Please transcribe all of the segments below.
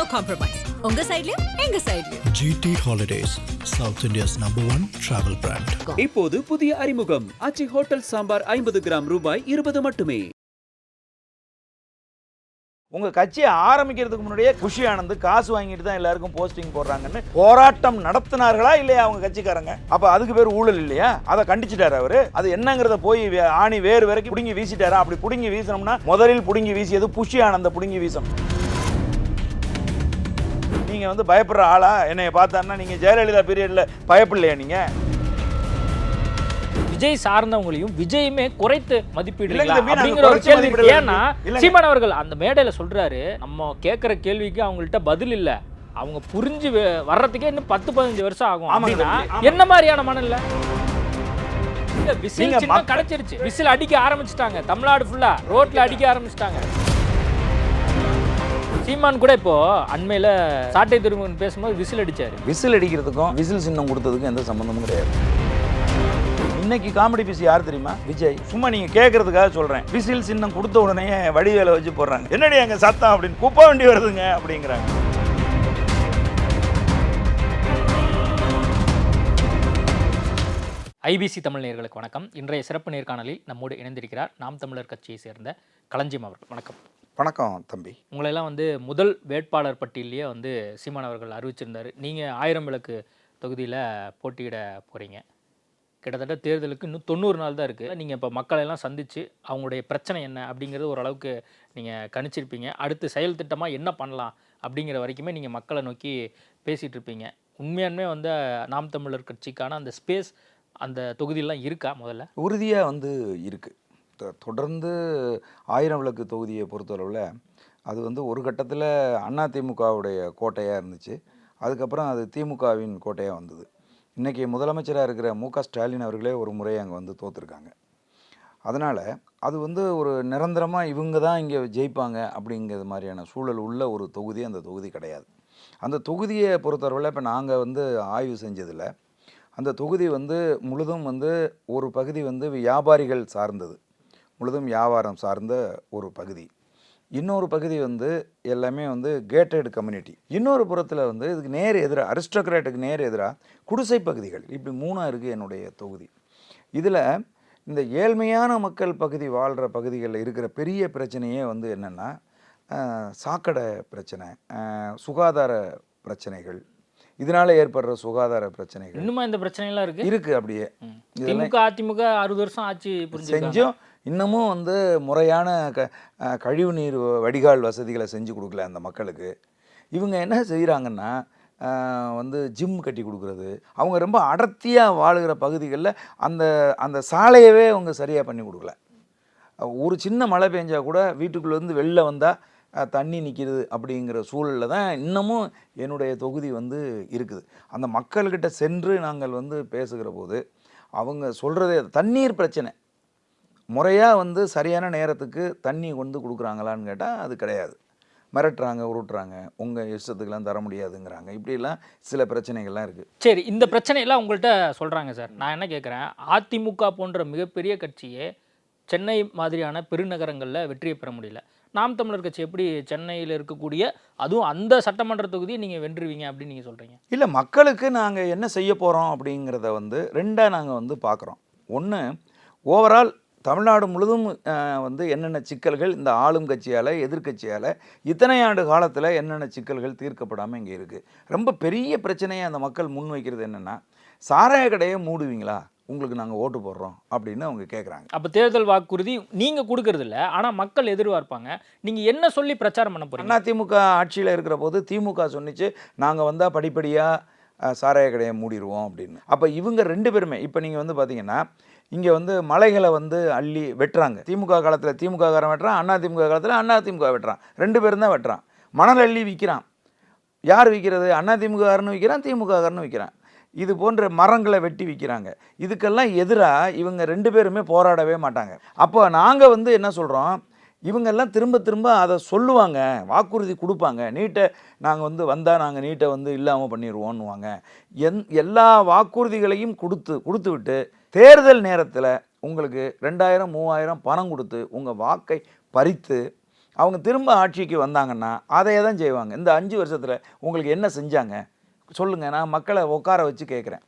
No compromise. உங்க சைடுலயும் எங்க சைடுலயும். GT Holidays, South India's #1 travel brand. இப்போது புதிய அறிமுகம் ஆச்சி ஹோட்டல் சாம்பார் 50 கிராம் ரூபாய் 20 மட்டுமே. உங்கள் கட்சியை ஆரம்பிக்கிறதுக்கு முன்னாடியே குஷி ஆனந்த் காசு வாங்கிட்டு தான் எல்லாருக்கும் போஸ்டிங் போடுறாங்கன்னு போராட்டம் நடத்தினார்களா இல்லையா அவங்க கட்சிக்காரங்க? அப்போ அதுக்கு பேர் ஊழல் இல்லையா? அதை கண்டிச்சிட்டாரு அவரு. அது என்னங்கிறத போய் ஆணி வேறு வரைக்கும் புடுங்கி வீசிட்டாரா? அப்படி புடுங்கி வீசணும்னா முதலில் புடுங்கி வீசியது புஷி ஆனந்த புடுங்கி வீசணும். நீங்கள் வந்து பயப்படுற ஆளா? என்னைய பார்த்தாருன்னா நீங்கள் ஜெயலலிதா பீரியட்ல பயப்படலையா? நீங்கள் விஜய் சார்ந்தவங்களையும் விஜயுமே குறைத்து மதிப்பீடுங்களா அப்படிங்கிற ஒரு கேள்வி. ஏன்னா சீமான் அவர்கள் அந்த மேடையில சொல்றாரு, நம்ம கேட்கிற கேள்விக்கு அவங்கள்ட்ட பதில் இல்ல, அவங்க புரிஞ்சு வர்றதுக்கே இன்னும் 10-15 வருஷம் ஆகும். அப்படின்னா என்ன மாதிரியான மனநிலை? விசில் சின்ன கிடைச்சிருச்சு, விசில் அடிக்க ஆரம்பிச்சுட்டாங்க, தமிழ்நாடு ஃபுல்லா ரோட்ல அடிக்க ஆரம்பிச்சுட்டாங்க. சீமான் கூட இப்போ அண்மையில சாட்டை துறைமுகன் பேசும்போது விசில் அடிச்சாரு. விசில் அடிக்கிறதுக்கும் விசில் சின்னம் கொடுத்ததுக்கும் எந்த சம்பந்தமும் கிடையாது. இன்னைக்கு காமெடி பீஸ் யார் தெரியுமா? விஜய். சும்மா நீங்க கேட்கறதுக்காக சொல்றேன். விசில் சின்னம் கொடுத்த உடனே வடிவேலை வச்சு போடுறாங்க. என்னடி அங்க சத்தம் அப்படின்னு, குப்பை வண்டி வருதுங்க அப்படிங்கிறாங்க. ஐபிசி தமிழ் நேயர்களுக்கு வணக்கம். இன்றைய சிறப்பு நேர்காணலில் நம்மோடு இணைந்திருக்கிறார் நாம் தமிழர் கட்சியை சேர்ந்த களஞ்சியம் அவர்கள். வணக்கம். வணக்கம் தம்பி. உங்களெல்லாம் முதல் வேட்பாளர் பட்டியலையே சீமான் அவர்கள் அறிவிச்சிருந்தார். நீங்கள் 1000 விளக்கு தொகுதியில் போட்டியிட போகிறீங்க. கிட்டத்தட்ட தேர்தலுக்கு இன்னும் 90 நாள் தான் இருக்குது. நீங்கள் இப்போ மக்களெல்லாம் சந்தித்து அவங்களுடைய பிரச்சனை என்ன அப்படிங்கிறது ஓரளவுக்கு நீங்கள் கணிச்சிருப்பீங்க. அடுத்து செயல் திட்டமாக என்ன பண்ணலாம் அப்படிங்கிற வரைக்குமே நீங்கள் மக்களை நோக்கி பேசிகிட்டு இருப்பீங்க. உண்மையானுமே நாம் தமிழர் கட்சிக்கான அந்த ஸ்பேஸ் அந்த தொகுதியெல்லாம் இருக்கா? முதல்ல உறுதியாக இருக்குது. தொடர்ந்து 1000 விளக்கு தொகுதியை பொறுத்தளவில் அது ஒரு கட்டத்தில் அதிமுகவுடைய கோட்டையாக இருந்துச்சு. அதுக்கப்புறம் அது திமுகவின் கோட்டையாக வந்தது. இன்றைக்கி முதலமைச்சராக இருக்கிற மு.க. ஸ்டாலின் அவர்களே ஒரு முறை அங்கே தோற்றுருக்காங்க. அதனால் அது ஒரு நிரந்தரமாக இவங்க தான் இங்கே ஜெயிப்பாங்க அப்படிங்கிறது மாதிரியான சூழல் உள்ள ஒரு தொகுதி அந்த தொகுதி கிடையாது. அந்த தொகுதியை பொறுத்தளவில் இப்போ நாங்கள் ஆய்வு செஞ்சதில் அந்த தொகுதி முழுதும் ஒரு பகுதி வியாபாரிகள் சார்ந்தது, முழுதும் வியாபாரம் சார்ந்த ஒரு பகுதி. இன்னொரு பகுதி எல்லாமே கேட்டட் கம்யூனிட்டி. இன்னொரு புறத்தில் இதுக்கு நேர் எதிராக அரிஸ்டோக்ராட்டுக்கு நேர் எதிராக குடிசை பகுதிகள். இப்படி 3 இருக்குது என்னுடைய தொகுதி. இதில் இந்த ஏழ்மையான மக்கள் பகுதி வாழ்கிற பகுதிகளில் இருக்கிற பெரிய பிரச்சனையே என்னென்னா சாக்கடை பிரச்சனை, சுகாதார பிரச்சனைகள், இதனால் ஏற்படுற சுகாதார பிரச்சனைகள். இன்னுமா இந்த பிரச்சனைலாம் இருக்குது அப்படியே. திமுக அதிமுக 60 வருஷம் ஆட்சி செஞ்சும் இன்னமும் முறையான கழிவுநீர் வடிகால் வசதிகளை செஞ்சு கொடுக்கல அந்த மக்களுக்கு. இவங்க என்ன செய்கிறாங்கன்னா ஜிம் கட்டி கொடுக்குறது, அவங்க ரொம்ப அடர்த்தியாக வாழுகிற பகுதிகளில் அந்த அந்த சாலையவே அவங்க சரியாக பண்ணி கொடுக்கல. ஒரு சின்ன மழை பெஞ்சால் கூட வீட்டுக்குள்ளேருந்து வெளில வந்தால் தண்ணி நிற்கிது அப்படிங்கிற சூழலில் தான் இன்னமும் என்னுடைய தொகுதி இருக்குது. அந்த மக்கள்கிட்ட சென்று நாங்கள் பேசுகிற போது அவங்க சொல்கிறதே தண்ணீர் பிரச்சனை. முறையாக சரியான நேரத்துக்கு தண்ணி கொடுக்குறாங்களான்னு கேட்டால் அது கிடையாது. மிரட்டுறாங்க, உருட்டுறாங்க, உங்கள் இஷ்டத்துக்கெல்லாம் தர முடியாதுங்கிறாங்க. இப்படிலாம் சில பிரச்சனைகள்லாம் இருக்குது. சரி, இந்த பிரச்சனையெல்லாம் உங்கள்கிட்ட சொல்கிறாங்க சார். நான் என்ன கேட்குறேன், அதிமுக போன்ற மிகப்பெரிய கட்சியே சென்னை மாதிரியான பெருநகரங்களில் வெற்றியை பெற முடியல. நாம் தமிழர் கட்சி எப்படி சென்னையில் இருக்கக்கூடிய அதுவும் அந்த சட்டமன்ற தொகுதியை நீங்கள் வென்றுவீங்க அப்படின்னு நீங்கள் சொல்கிறீங்க? இல்லை, மக்களுக்கு நாங்கள் என்ன செய்ய போகிறோம் அப்படிங்கிறத ரெண்டாக நாங்கள் பார்க்குறோம். ஒன்று, ஓவரால் தமிழ்நாடு முழுதும் என்னென்ன சிக்கல்கள் இந்த ஆளும் கட்சியால் எதிர்கட்சியால் இத்தனை ஆண்டு காலத்தில் என்னென்ன சிக்கல்கள் தீர்க்கப்படாமல் இங்கே இருக்குது. ரொம்ப பெரிய பிரச்சனையை அந்த மக்கள் முன்வைக்கிறது என்னென்னா, சாராய கடையை மூடுவீங்களா, உங்களுக்கு நாங்கள் ஓட்டு போடுறோம் அப்படின்னு அவங்க கேட்குறாங்க. அப்போ தேர்தல் வாக்குறுதி நீங்கள் கொடுக்கறது இல்லை, ஆனால் மக்கள் எதிர்பார்ப்பாங்க. நீங்கள் என்ன சொல்லி பிரச்சாரம் பண்ண போகிறீங்க? அதிமுக ஆட்சியில் இருக்கிற போது திமுக சொன்னிச்சு நாங்கள் வந்தால் படிப்படியாக சாராய கடையை மூடிடுவோம் அப்படின்னு. அப்போ இவங்க 2 பேருமே இப்போ நீங்கள் பார்த்தீங்கன்னா இங்கே மலைகளை அள்ளி வெட்டுறாங்க. திமுக காலத்தில் திமுக காரன் வெட்டுறான், அதிமுக காலத்தில் அதிமுக வெட்டுறான். 2 பேரும் தான் வெட்டுறான். மணல் அள்ளி விற்கிறான். யார் விற்கிறது? அதிமுக காரன்னு விற்கிறான், திமுக காரன்னு விற்கிறான். இது போன்ற மரங்களை வெட்டி விற்கிறாங்க. இதுக்கெல்லாம் எதிராக இவங்க 2 பேருமே போராடவே மாட்டாங்க. அப்போ நாங்கள் என்ன சொல்கிறோம், இவங்கெல்லாம் திரும்ப திரும்ப அதை சொல்லுவாங்க, வாக்குறுதி கொடுப்பாங்க. நீட்டை நாங்கள் வந்தால் நாங்கள் நீட்டை இல்லாமல் பண்ணிடுவோன்னுவாங்க. எல்லா வாக்குறுதிகளையும் கொடுத்து விட்டு தேர்தல் நேரத்தில் உங்களுக்கு 2000 3000 பணம் கொடுத்து உங்கள் வாக்கை பறித்து அவங்க திரும்ப ஆட்சிக்கு வந்தாங்கன்னா அதையே தான் செய்வாங்க. இந்த 5 வருஷத்தில் உங்களுக்கு என்ன செஞ்சாங்க சொல்லுங்கள். நான் மக்களை உட்கார வச்சு கேட்குறேன்.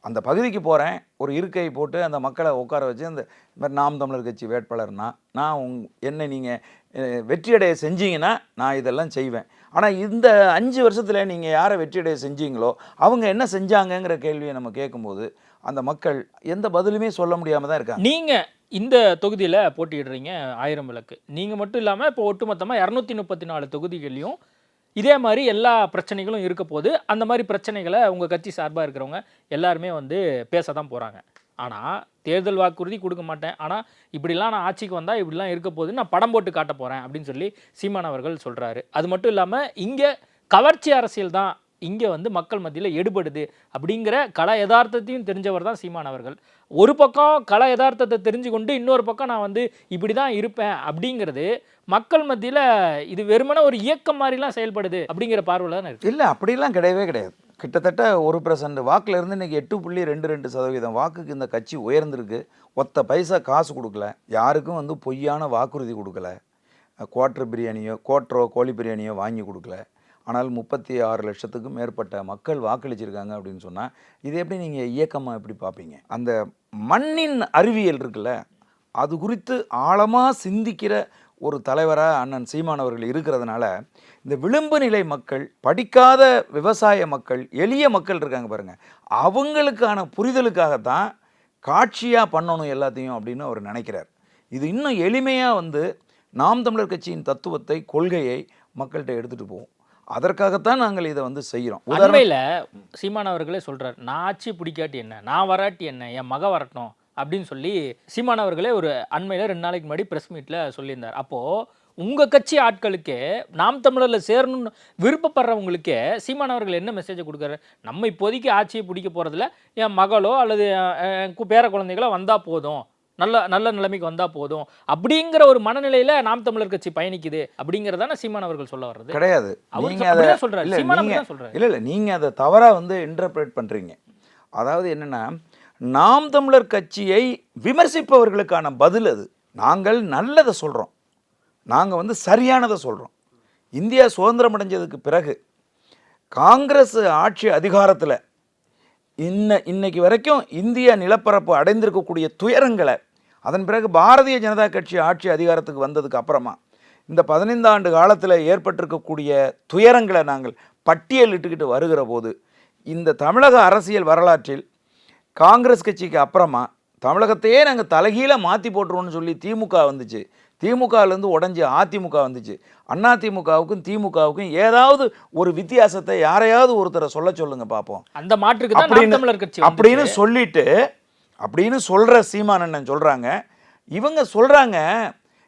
அந்த பகுதிக்கு போகிறேன், ஒரு இருக்கை போட்டு அந்த மக்களை உட்கார வச்சு இந்த மாதிரி நாம் தமிழர் கட்சி வேட்பாளர்னா நான் என்னை நீங்கள் வெற்றியடைய செஞ்சீங்கன்னா நான் இதெல்லாம் செய்வேன். ஆனால் இந்த 5 வருஷத்தில் நீங்கள் யாரை வெற்றியடைய செஞ்சீங்களோ அவங்க என்ன செஞ்சாங்கங்கிற கேள்வியை நம்ம கேட்கும்போது அந்த மக்கள் எந்த பதிலுமே சொல்ல முடியாமல் தான் இருக்காங்க. நீங்கள் இந்த தொகுதியில் போட்டியிடுறீங்க 1000 விளக்கு. நீங்கள் மட்டும் இல்லாமல் இப்போ ஒட்டுமொத்தமாக 234 தொகுதிகளையும் இதே மாதிரி எல்லா பிரச்சனைகளும் இருக்க போது அந்த மாதிரி பிரச்சனைகளை உங்கள் கட்சி சார்பாக இருக்கிறவங்க எல்லாருமே வந்து பேச தான் போகிறாங்க. ஆனால் தேர்தல் வாக்குறுதி கொடுக்க மாட்டேன், ஆனால் இப்படிலாம் நான் ஆட்சிக்கு வந்தால் இப்படிலாம் இருக்க போகுதுன்னு நான் படம் போட்டு காட்ட போகிறேன் அப்படின்னு சொல்லி சீமான் அவர்கள் சொல்கிறாரு. அது மட்டும் இல்லாமல் இங்கே கவர்ச்சி அரசியல் தான் இங்கே வந்து மக்கள் மத்தியில் எடுபடுது அப்படிங்கிற கல யதார்த்தத்தையும் தெரிஞ்சவர் தான் சீமான் அவர்கள். ஒரு பக்கம் கல யதார்த்தத்தை தெரிஞ்சு கொண்டு இன்னொரு பக்கம் நான் வந்து இப்படி தான் இருப்பேன் அப்படிங்கிறது மக்கள் மத்தியில் இது வெறுமனே ஒரு இயக்கம் மாதிரிலாம் செயல்படுது அப்படிங்கிற பார்வையில் தான் இருக்குது. இல்லை, அப்படிலாம் கிடையவே கிடையாது. கிட்டத்தட்ட 1% வாக்கில் இருந்து இன்றைக்கி 8.22% வாக்குக்கு இந்த கட்சி உயர்ந்திருக்கு. ஒத்த பைசா காசு கொடுக்கல, யாருக்கும் வந்து பொய்யான வாக்குறுதி கொடுக்கல, குவார்ட்டர் பிரியாணியோ கோழி பிரியாணியோ வாங்கி கொடுக்கல. ஆனால் 36 லட்சத்துக்கும் மேற்பட்ட மக்கள் வாக்களிச்சிருக்காங்க அப்படின்னு சொன்னால் இது எப்படி நீங்கள் இயக்கமாக எப்படி பார்ப்பீங்க? அந்த மண்ணின் அறிவியல் இருக்குல்ல, அது குறித்து ஆழமாக சிந்திக்கிற ஒரு தலைவராக அண்ணன் சீமான் அவர்கள் இருக்கிறதுனால இந்த விளிம்பு நிலை மக்கள், படிக்காத விவசாய மக்கள், எளிய மக்கள் இருக்காங்க பாருங்கள், அவங்களுக்கான புரிதலுக்காகத்தான் காட்சியாக பண்ணணும் எல்லாத்தையும் அப்படின்னு அவர் நினைக்கிறார். இது இன்னும் எளிமையாக வந்து நாம் தமிழர் கட்சியின் தத்துவத்தை, கொள்கையை மக்கள்கிட்ட எடுத்துகிட்டு போவோம். அதற்காகத்தான் நாங்கள் இதை வந்து செய்கிறோம். உண்மையில் சீமான் அவர்களே சொல்கிறார், நான் ஆட்சி பிடிக்காட்டி என்ன, நான் வராட்டி என்ன, என் மக வரட்டும் அப்படின்னு சொல்லி சீமான் அவர்களே ஒரு அண்மையில் 2 நாளைக்கு முன்னாடி ப்ரெஸ் மீட்டில் சொல்லியிருந்தார். அப்போது உங்கள் கட்சி ஆட்களுக்கே நாம் தமிழரில் சேரணும்னு விருப்பப்படுறவங்களுக்கே சீமான் அவர்கள் என்ன மெசேஜை கொடுக்குறாரு? நம்ம இப்போதைக்கு ஆட்சியை பிடிக்க போகிறதில்ல, என் மகளோ அல்லது பேர குழந்தைகளோ வந்தால் போதும், நல்ல நிலைமைக்கு வந்தால் போதும் அப்படிங்கிற ஒரு மனநிலையில் நாம் தமிழர் கட்சி பயணிக்குது அப்படிங்கிறதான சீமான் அவர்கள் சொல்ல வர்றது கிடையாது. இல்லை, நீங்கள் அதை தவறாக வந்து இன்டர்பிரேட் பண்ணுறீங்க. அதாவது என்னென்னா, நாம் தமிழர் கட்சியை விமர்சிப்பவர்களுக்கான பதில் அது. நாங்கள் நல்லதை சொல்கிறோம், நாங்கள் வந்து சரியானதை சொல்கிறோம். இந்தியா சுதந்திரம் அடைஞ்சதுக்கு பிறகு காங்கிரஸ் ஆட்சி அதிகாரத்தில் இன்னைக்கு வரைக்கும் இந்திய நிலப்பரப்பு அடைந்திருக்கக்கூடிய துயரங்களை, அதன் பிறகு பாரதிய ஜனதா கட்சி ஆட்சி அதிகாரத்துக்கு வந்ததுக்கு அப்புறமா இந்த 15 ஆண்டு காலத்தில் ஏற்பட்டிருக்கக்கூடிய துயரங்களை நாங்கள் பட்டியலிட்டுக்கிட்டு வருகிற போது இந்த தமிழக அரசியல் வரலாற்றில் காங்கிரஸ் கட்சிக்கு அப்புறமா தமிழகத்தையே நாங்கள் தலைகீழ மாற்றி போட்டுருவோம்னு சொல்லி திமுக வந்துச்சு. திமுகலேருந்து உடஞ்சி அதிமுக வந்துச்சு. அதிமுகவுக்கும் திமுகவுக்கும் ஏதாவது ஒரு வித்தியாசத்தை யாரையாவது ஒருத்தரை சொல்லுங்க பார்ப்போம். அந்த மாற்றுக்கு தான் நாம் தமிழர் கட்சி அப்படின்னு சொல்கிற சீமான் அண்ணன் சொல்கிறாங்க. இவங்க சொல்கிறாங்க,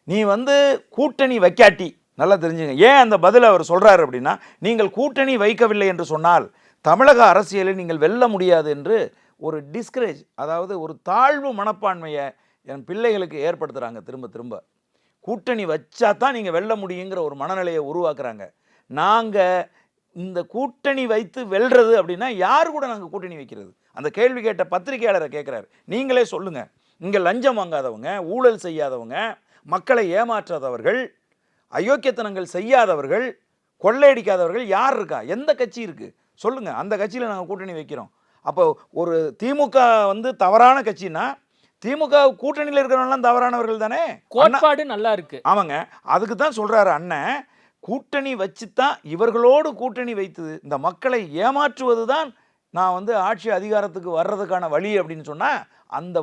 நீ வந்து கூட்டணி வைக்காட்டி, நல்லா தெரிஞ்சுங்க ஏன் அந்த பதில் அவர் சொல்கிறாரு அப்படின்னா, நீங்கள் கூட்டணி வைக்கவில்லை என்று சொன்னால் தமிழக அரசியலை நீங்கள் வெல்ல முடியாது என்று ஒரு டிஸ்கரேஜ், அதாவது ஒரு தாழ்வு மனப்பான்மையை என் பிள்ளைகளுக்கு ஏற்படுத்துகிறாங்க. திரும்ப கூட்டணி வச்சா தான் நீங்கள் வெல்ல முடியுங்கிற ஒரு மனநிலையை உருவாக்குறாங்க. நாங்கள் இந்த கூட்டணி வைத்து வெல்றது அப்படின்னா யார் கூட நாங்கள் கூட்டணி வைக்கிறது? அந்த கேள்வி கேட்ட பத்திரிகையாளரை கேட்குறாரு. நீங்களே சொல்லுங்கள். இங்கே லஞ்சம் வாங்காதவங்க, ஊழல் செய்யாதவங்க, மக்களை ஏமாற்றாதவர்கள், அயோக்கியத்தனங்கள் செய்யாதவர்கள், கொள்ளையடிக்காதவர்கள் யார் இருக்கா? எந்த கட்சி இருக்குது சொல்லுங்கள். அந்த கட்சியில் நாங்கள் கூட்டணி வைக்கிறோம். அப்போ ஒரு திமுக வந்து தவறான கட்சின்னா திமுக கூட்டணியில் இருக்கிறவங்களாம் தவறானவர்கள் தானே? கோட்பாடு நல்லா இருக்கு. ஆமாங்க, அதுக்கு தான் சொல்கிறாரு அண்ணன், கூட்டணி வச்சு தான் இவர்களோடு கூட்டணி வைத்து இந்த மக்களை ஏமாற்றுவது தான் நான் வந்து ஆட்சி அதிகாரத்துக்கு வர்றதுக்கான வழி அப்படின்னு சொன்னால் அந்த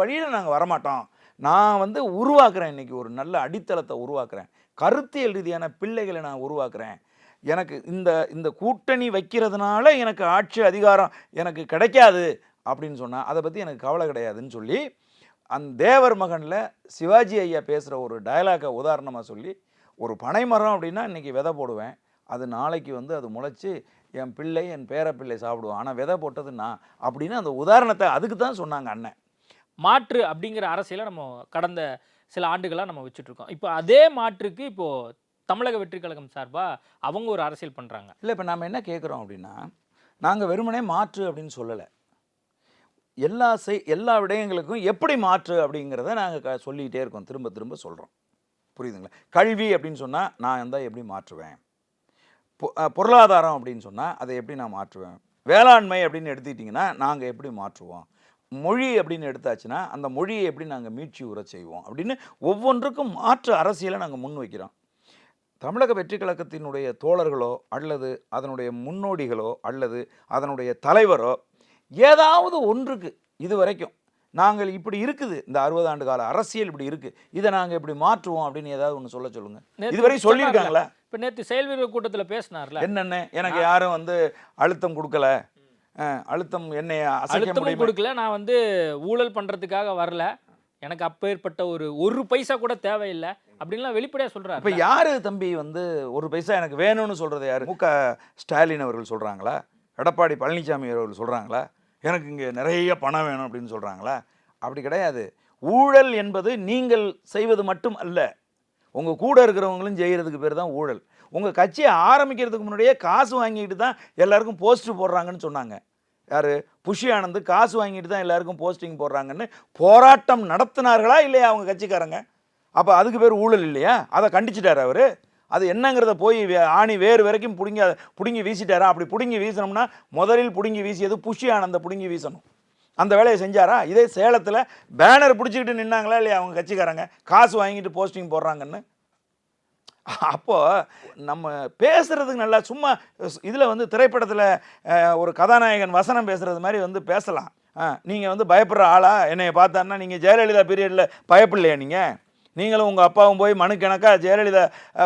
வழியில் நாங்கள் வரமாட்டோம். நான் வந்து உருவாக்குறேன், இன்றைக்கி ஒரு நல்ல அடித்தளத்தை உருவாக்குறேன், கருத்தியல் ரீதியான பிள்ளைகளை நான் உருவாக்குறேன். எனக்கு இந்த கூட்டணி வைக்கிறதுனால எனக்கு ஆட்சி அதிகாரம் எனக்கு கிடைக்காது அப்படின்னு சொன்னால் அதை பற்றி எனக்கு கவலை கிடையாதுன்னு சொல்லி அந்த தேவர் மகனில் சிவாஜி ஐயா பேசுகிற ஒரு டயலாகை உதாரணமாக சொல்லி, ஒரு பனைமரம் அப்படின்னா இன்றைக்கி விதை போடுவேன், அது நாளைக்கு வந்து அது முளைச்சி என் பிள்ளை என் பேரப்பிள்ளை சாப்பிடுவான், ஆனால் விதை போட்டது நான் அப்படின்னு அந்த உதாரணத்தை அதுக்கு தான் சொன்னாங்க அண்ணன். மாற்று அப்படிங்கிற அரசியலை நம்ம கடந்த சில ஆண்டுகளாக நம்ம வச்சுட்ருக்கோம். இப்போ அதே மாற்றுக்கு இப்போது தமிழக வெற்றி கழகம் சார்பாக அவங்க ஒரு அரசியல் பண்ணுறாங்க. இல்லை, இப்போ நம்ம என்ன கேட்குறோம் அப்படின்னா, நாங்கள் வெறுமனே மாற்று அப்படின்னு சொல்லலை, எல்லா விடயங்களுக்கும் எப்படி மாற்று அப்படிங்கிறத நாங்கள் சொல்லிக்கிட்டே இருக்கோம், திரும்ப சொல்கிறோம். புரியுதுங்களா? கல்வி அப்படின்னு சொன்னால் நான் இருந்தால் எப்படி மாற்றுவேன், பொருளாதாரம் அப்படின்னு சொன்னால் அதை எப்படி நான் மாற்றுவேன், வேளாண்மை அப்படின்னு எடுத்துக்கிட்டிங்கன்னா நாங்கள் எப்படி மாற்றுவோம், மொழி அப்படின்னு எடுத்தாச்சுன்னா அந்த மொழியை எப்படி நாங்கள் மீட்சி உற செய்வோம் அப்படின்னு ஒவ்வொன்றுக்கும் மாற்று அரசியலை நாங்கள் முன் வைக்கிறோம். தமிழக வெற்றி கழகத்தினுடைய தோழர்களோ அல்லது அதனுடைய முன்னோடிகளோ அல்லது அதனுடைய தலைவரோ ஏதாவது ஒன்றுக்கு இது வரைக்கும் நாங்கள் இப்படி இருக்குது, இந்த 60 ஆண்டு கால அரசியல் இப்படி இருக்குது, இதை நாங்கள் இப்படி மாற்றுவோம் அப்படின்னு ஏதாவது ஒன்று சொல்லுங்கள். இதுவரை சொல்லியிருக்காங்களா? இப்போ நேற்று செயல் வீரர் கூட்டத்தில் பேசினார்ல, என்னென்ன எனக்கு யாரும் அழுத்தம் கொடுக்கல, அழுத்தம் என்னை அழுத்தமும் கொடுக்கல, நான் ஊழல் பண்ணுறதுக்காக வரல, எனக்கு அப்பேற்பட்ட ஒரு பைசா கூட தேவையில்லை அப்படின்லாம் வெளிப்படையாக சொல்கிறார். இப்போ யார் தம்பி ஒரு பைசா எனக்கு வேணும்னு சொல்கிறது யார்? மு க ஸ்டாலின் அவர்கள் சொல்கிறாங்களா? எடப்பாடி பழனிசாமி அவர்கள் சொல்கிறாங்களா? எனக்கு இங்கே நிறைய பணம் வேணும் அப்படின்னு சொல்கிறாங்களா? அப்படி கிடையாது. ஊழல் என்பது நீங்கள் செய்வது மட்டும் அல்ல, உங்கள் கூட இருக்கிறவங்களும் செய்கிறதுக்கு பேர் தான் ஊழல். உங்கள் கட்சியை ஆரம்பிக்கிறதுக்கு முன்னாடியே காசு வாங்கிட்டு தான் எல்லாருக்கும் போஸ்ட் போடுறாங்கன்னு சொன்னாங்க. யார்? புஷி ஆனந்த் காசு வாங்கிட்டு தான் எல்லாருக்கும் போஸ்டிங் போடுறாங்கன்னு போராட்டம் நடத்தினார்களா இல்லையா அவங்க கட்சிக்காரங்க? அப்போ அதுக்கு பேர் ஊழல் இல்லையா? அதை கண்டிச்சிட்டார் அவர். அது என்னங்கிறத போய் ஆணி வேறு வரைக்கும் பிடுங்கி வீசிட்டாரா? அப்படி பிடுங்கி வீசணும்னா முதலில் பிடுங்கி வீசியது புஷி ஆனந்த பிடுங்கி வீசணும். அந்த வேலையை செஞ்சாரா? இதே சேலத்தில் பேனர் பிடிச்சிக்கிட்டு நின்னாங்களா இல்லையா அவங்க கட்சிக்காரங்க காசு வாங்கிட்டு போஸ்டிங் போடுறாங்கன்னு? அப்போது நம்ம பேசுகிறதுக்கு நல்லா சும்மா இதில் திரைப்படத்தில் ஒரு கதாநாயகன் வசனம் பேசுகிறது மாதிரி பேசலாம். நீங்கள் பயப்படுற ஆளா? என்னைய பார்த்தான்னா நீங்கள் ஜெயலலிதா பீரியடில் பயப்படலையா? நீங்களும் உங்கள் அப்பாவும் போய் மனு கணக்கா ஜெயலலிதா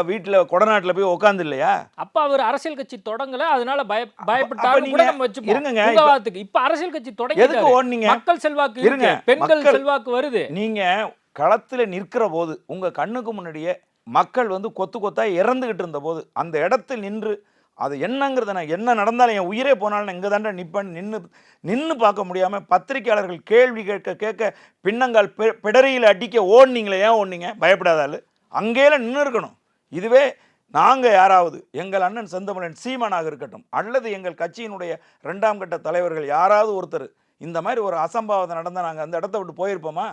வீட்டில் கொடநாட்டில் போய் உட்காந்து இல்லையா? அப்பா அவர் அரசியல் கட்சி தொடங்கல, அதனால பயப்பட்டாரு. இருங்க, இப்ப அரசியல் கட்சி தொடங்கி மக்கள் செல்வாக்கு இருங்க, பெண்கள் செல்வாக்கு வருது. நீங்க களத்தில் நிற்கிற போது உங்க கண்ணுக்கு முன்னாடியே மக்கள் கொத்து கொத்தா இறந்துகிட்டு இருந்த போது அந்த இடத்தில் நின்று அது என்னங்கிறத நான் என்ன நடந்தாலும் என் உயிரே போனாலும் இங்கே தாண்டா நிற்பேன் நின்று பார்க்க முடியாமல் பத்திரிகையாளர்கள் கேள்வி கேட்க பின்னங்கால் பிடரியில் அடிக்க ஓடுனீங்களே, ஏன் ஓடுனீங்க? பயப்படாதாள் அங்கேயே நின்று இருக்கணும். இதுவே நாங்கள் யாராவது எங்கள் அண்ணன் செந்தமிழன் சீமானாக இருக்கட்டும் அல்லது எங்கள் கட்சியினுடைய 2ஆம் கட்ட தலைவர்கள் யாராவது ஒருத்தர் இந்த மாதிரி ஒரு அசம்பாவத்தை நடந்தால் நாங்கள் அந்த இடத்த விட்டு போயிருப்போமா?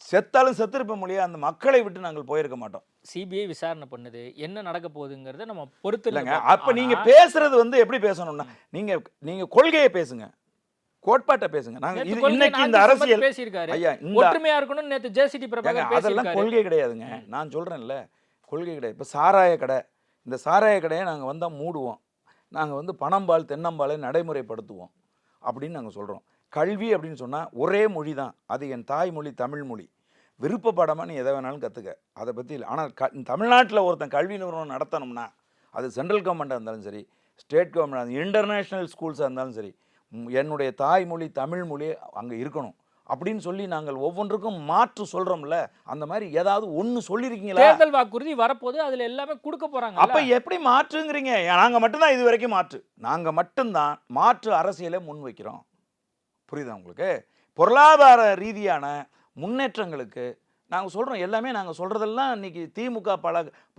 செத்தாலும் செத்துருப்போம் மொழியா, அந்த மக்களை விட்டு நாங்கள் போயிருக்க மாட்டோம். சிபிஐ விசாரணை பண்ணுது, என்ன நடக்க போகுதுங்கிறத நம்ம பொறுத்து இல்லைங்க. அப்போ நீங்கள் பேசுறது எப்படி பேசணும்னா நீங்கள் கொள்கையை பேசுங்க, கோட்பாட்டை பேசுங்க. நாங்கள் இன்னைக்கு இந்த அரசியல் பேசியிருக்காரு, ஒற்றுமையா இருக்கணும்னு நேற்று ஜேசிடி பிரபாகர் அதெல்லாம் கொள்கை கிடையாதுங்க. நான் சொல்கிறேன்ல, கொள்கை கிடையாது. இப்போ சாராய கடை, இந்த சாராய கடையை நாங்கள் வந்தால் மூடுவோம், நாங்கள் பணம்பால் தென்னம்பாலை நடைமுறைப்படுத்துவோம் அப்படின்னு நாங்கள் சொல்கிறோம். கல்வி அப்படின்னு சொன்னால் ஒரே மொழி தான், அது என் தாய்மொழி தமிழ் மொழி. விருப்பப்படாமல் நீ எதை வேணாலும் கற்றுக்க, அதை பற்றி இல்லை. ஆனால் தமிழ்நாட்டில் ஒருத்தன் கல்வி நிறுவனம் நடத்தணும்னா அது சென்ட்ரல் கவர்மெண்ட்டாக இருந்தாலும் சரி, ஸ்டேட் கவர்மெண்ட், இன்டர்நேஷ்னல் ஸ்கூல்ஸாக இருந்தாலும் சரி, என்னுடைய தாய்மொழி தமிழ் மொழி அங்கே இருக்கணும் அப்படின்னு சொல்லி நாங்கள் ஒவ்வொன்றுக்கும் மாற்று சொல்கிறோம்ல. அந்த மாதிரி ஏதாவது ஒன்று சொல்லியிருக்கீங்களா? தேர்தல் வாக்குறுதி வரப்போது அதில் எல்லாமே கொடுக்க போகிறாங்க. அப்போ எப்படி மாற்றுங்கிறீங்க? நாங்கள் மட்டும்தான் இது வரைக்கும் மாற்று, நாங்கள் மட்டும்தான் மாற்று அரசியலை முன் வைக்கிறோம். புரியுதா உங்களுக்கு? பொருளாதார ரீதியான முன்னேற்றங்களுக்கு நாங்கள் சொல்கிறோம், எல்லாமே நாங்கள் சொல்கிறதெல்லாம் இன்றைக்கி திமுக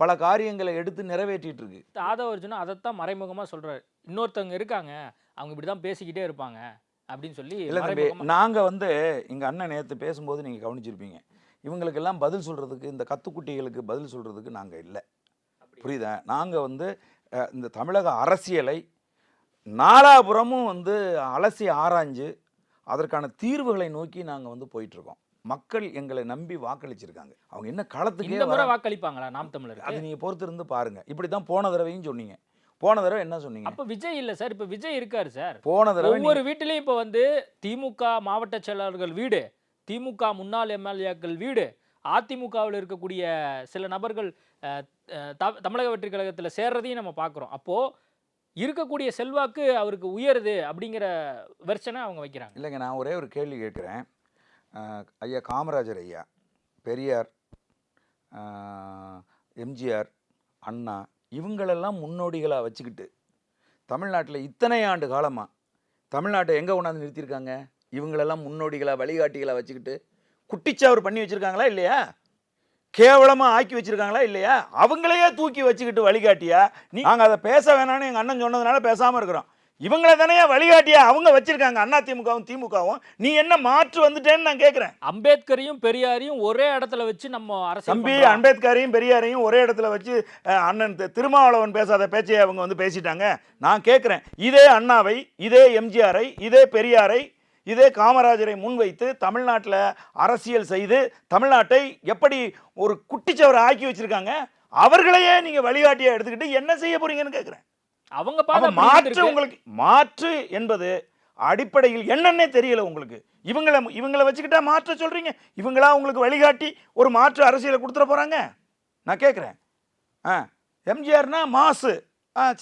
பல காரியங்களை எடுத்து நிறைவேற்றிட்டு இருக்கு. ஆதவ அர்ஜுனா அதைத்தான் மறைமுகமாக சொல்கிறார். இன்னொருத்தவங்க இருக்காங்க, அவங்க இப்படி தான் பேசிக்கிட்டே இருப்பாங்க அப்படின்னு சொல்லி. இல்லை தம்பி, நாங்கள் எங்கள் அண்ணன் நேற்று பேசும்போது நீங்கள் கவனிச்சிருப்பீங்க, இவங்களுக்கெல்லாம் பதில் சொல்கிறதுக்கு, இந்த கத்துக்குட்டிகளுக்கு பதில் சொல்கிறதுக்கு நாங்கள் இல்லை. புரியுதா? நாங்கள் இந்த தமிழக அரசியலை நாலாபுரமும் அலசி ஆராய்ஞ்சு அதற்கான தீர்வுகளை நோக்கி நாங்கள் போயிட்டுருக்கோம். மக்கள் எங்களை நம்பி வாக்களிச்சிருக்காங்க. அவங்க என்ன களத்துக்கு வாக்களிப்பாங்களா நாம் தமிழர்? அது நீங்கள் பொறுத்து இருந்து பாருங்கள். இப்படி தான் போன தடவையும் சொன்னீங்க. போன தடவை என்ன சொன்னீங்க? அப்போ விஜய் இல்லை சார், இப்போ விஜய் இருக்காரு சார். போன தடவை ஒவ்வொரு வீட்டிலையும் இப்போ திமுக மாவட்ட செயலாளர்கள் வீடு, திமுக முன்னாள் எம்எல்ஏக்கள் வீடு, அதிமுகவில் இருக்கக்கூடிய சில நபர்கள் தமிழக வெற்றி கழகத்தில் சேர்றதையும் நம்ம பார்க்குறோம். அப்போது இருக்கக்கூடிய செல்வாக்கு அவருக்கு உயருது அப்படிங்கிற வெர்ஷனை அவங்க வைக்கிறாங்க. இல்லைங்க, நான் ஒரே ஒரு கேள்வி கேட்குறேன். ஐயா காமராஜர் ஐயா, பெரியார், எம்ஜிஆர், அண்ணா, இவங்களெல்லாம் முன்னோடிகளாக வச்சுக்கிட்டு தமிழ்நாட்டில் இத்தனை ஆண்டு காலமாக தமிழ்நாட்டை எங்கே கொண்டாந்து நிறுத்தியிருக்காங்க? இவங்களெல்லாம் முன்னோடிகளாக வழிகாட்டிகளாக வச்சுக்கிட்டு குட்டிச்சாவர் பண்ணி வச்சுருக்காங்களா இல்லையா? கேவலமாக ஆக்கி வச்சுருக்காங்களா இல்லையா? அவங்களையே தூக்கி வச்சுக்கிட்டு வழிகாட்டியா? நாங்கள் அதை பேச வேணான்னு எங்கள் அண்ணன் சொன்னதுனால பேசாமல் இருக்கிறோம். இவங்கள தானே வழிகாட்டியா அவங்க வச்சிருக்காங்க அதிமுகவும் திமுகவும். நீ என்ன மாற்று வந்துட்டேன்னு நான் கேட்குறேன். அம்பேத்கரையும் பெரியாரையும் ஒரே இடத்துல வச்சு நம்ம அரசியல் தம்பி, பண்றோம். அம்பேத்கரையும் பெரியாரையும் ஒரே இடத்துல வச்சு அண்ணன் திருமாவளவன் பேசாத பேச்சையை அவங்க வந்து பேசிட்டாங்க. நான் கேட்குறேன், இதே அண்ணாவை, இதே எம்ஜிஆரை, இதே பெரியாரை, இதே காமராஜரை முன்வைத்து தமிழ்நாட்டில் அரசியல் செய்து தமிழ்நாட்டை எப்படி ஒரு குட்டிச்சவரை ஆக்கி வச்சிருக்காங்க, அவர்களையே நீங்க வழிகாட்டியா எடுத்துக்கிட்டு என்ன செய்ய போறீங்கன்னு கேட்குறேன். அவங்க அப்ப பாதை மாற்று உங்களுக்கு மாற்று என்பது அடிப்படையில் என்னன்னே தெரியல உங்களுக்கு. இவங்களை வச்சுக்கிட்டா மாற்ற சொல்றீங்க. இவங்களா உங்களுக்கு வழிகாட்டி ஒரு மாற்று அரசியலை கொடுத்துட போறாங்க. நான் கேட்குறேன், எம்ஜிஆர்னா மாசு,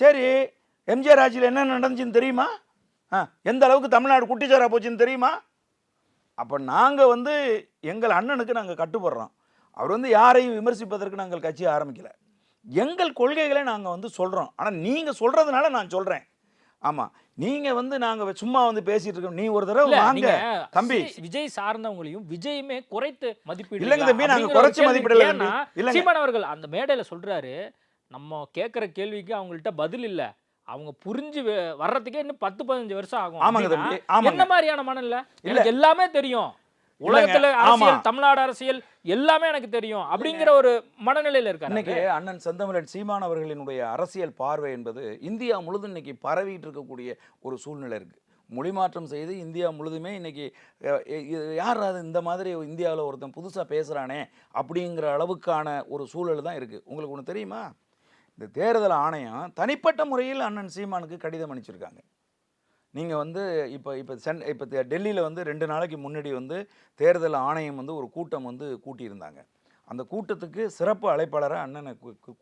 சரி, எம்ஜிஆர் ஆட்சியில் என்ன நடந்துச்சுன்னு தெரியுமா? எந்த அளவுக்கு தமிழ்நாடு குட்டிச்சாரா போச்சுன்னு தெரியுமா? அப்போ நாங்கள் வந்து எங்கள் அண்ணனுக்கு நாங்கள் கட்டுப்படுறோம். அவர் வந்து யாரையும் விமர்சிப்பதற்கு நாங்கள் கட்சி ஆரம்பிக்கல. எங்கள் கொள்கைகளை நாங்கள் வந்து சொல்கிறோம். ஆனால் நீங்கள் சொல்கிறதுனால நான் சொல்கிறேன். ஆமாம், நீங்கள் வந்து நாங்கள் சும்மா வந்து பேசிகிட்டு இருக்கோம். நீ ஒரு தடவை வாங்க தம்பி. விஜய் சார்ந்தவங்களையும் விஜயுமே குறைத்து மதிப்பீடு இல்லைங்க தம்பி, நாங்கள் குறைச்சி மதிப்பிடல. சீமான் அவர்கள் அந்த மேடையில் சொல்கிறாரு, நம்ம கேட்குற கேள்விக்கு அவங்கள்ட்ட பதில் இல்லை, அவங்க புரிஞ்சு வர்றதுக்கே இன்னும் 10-15 வருஷம் ஆகும். ஆமாங்க தம்பி. என்ன மாதிரியான மனநிலை? எனக்கு எல்லாமே தெரியும், உலகத்துல அரசியல், தமிழ்நாடு அரசியல் எல்லாமே எனக்கு தெரியும் அப்படிங்கிற ஒரு மனநிலையில இருக்காரு. இன்னைக்கு அண்ணன் செந்தமிழன் சீமான் அவர்களினுடைய அரசியல் பார்வை என்பது இந்தியா முழுதும் இன்னைக்கு பரவிட்டு இருக்கக்கூடிய ஒரு சூழ்நிலை இருக்கு. மொழி மாற்றம் செய்து இந்தியா முழுதுமே இன்னைக்கு யார் அது இந்த மாதிரி இந்தியாவில் ஒருத்தன் புதுசாக பேசுகிறானே அப்படிங்கிற அளவுக்கான ஒரு சூழல் தான் இருக்குது. உங்களுக்கு ஒன்று தெரியுமா? இந்த தேர்தல் ஆணையம் தனிப்பட்ட முறையில் அண்ணன் சீமானுக்கு கடிதம் அனுப்பிச்சிருக்காங்க. நீங்கள் வந்து இப்போ டெல்லியில் வந்து 2 நாளைக்கு முன்னாடி வந்து தேர்தல் ஆணையம் வந்து ஒரு கூட்டம் வந்து கூட்டியிருந்தாங்க. அந்த கூட்டத்துக்கு சிறப்பு அழைப்பாளரை அண்ணனை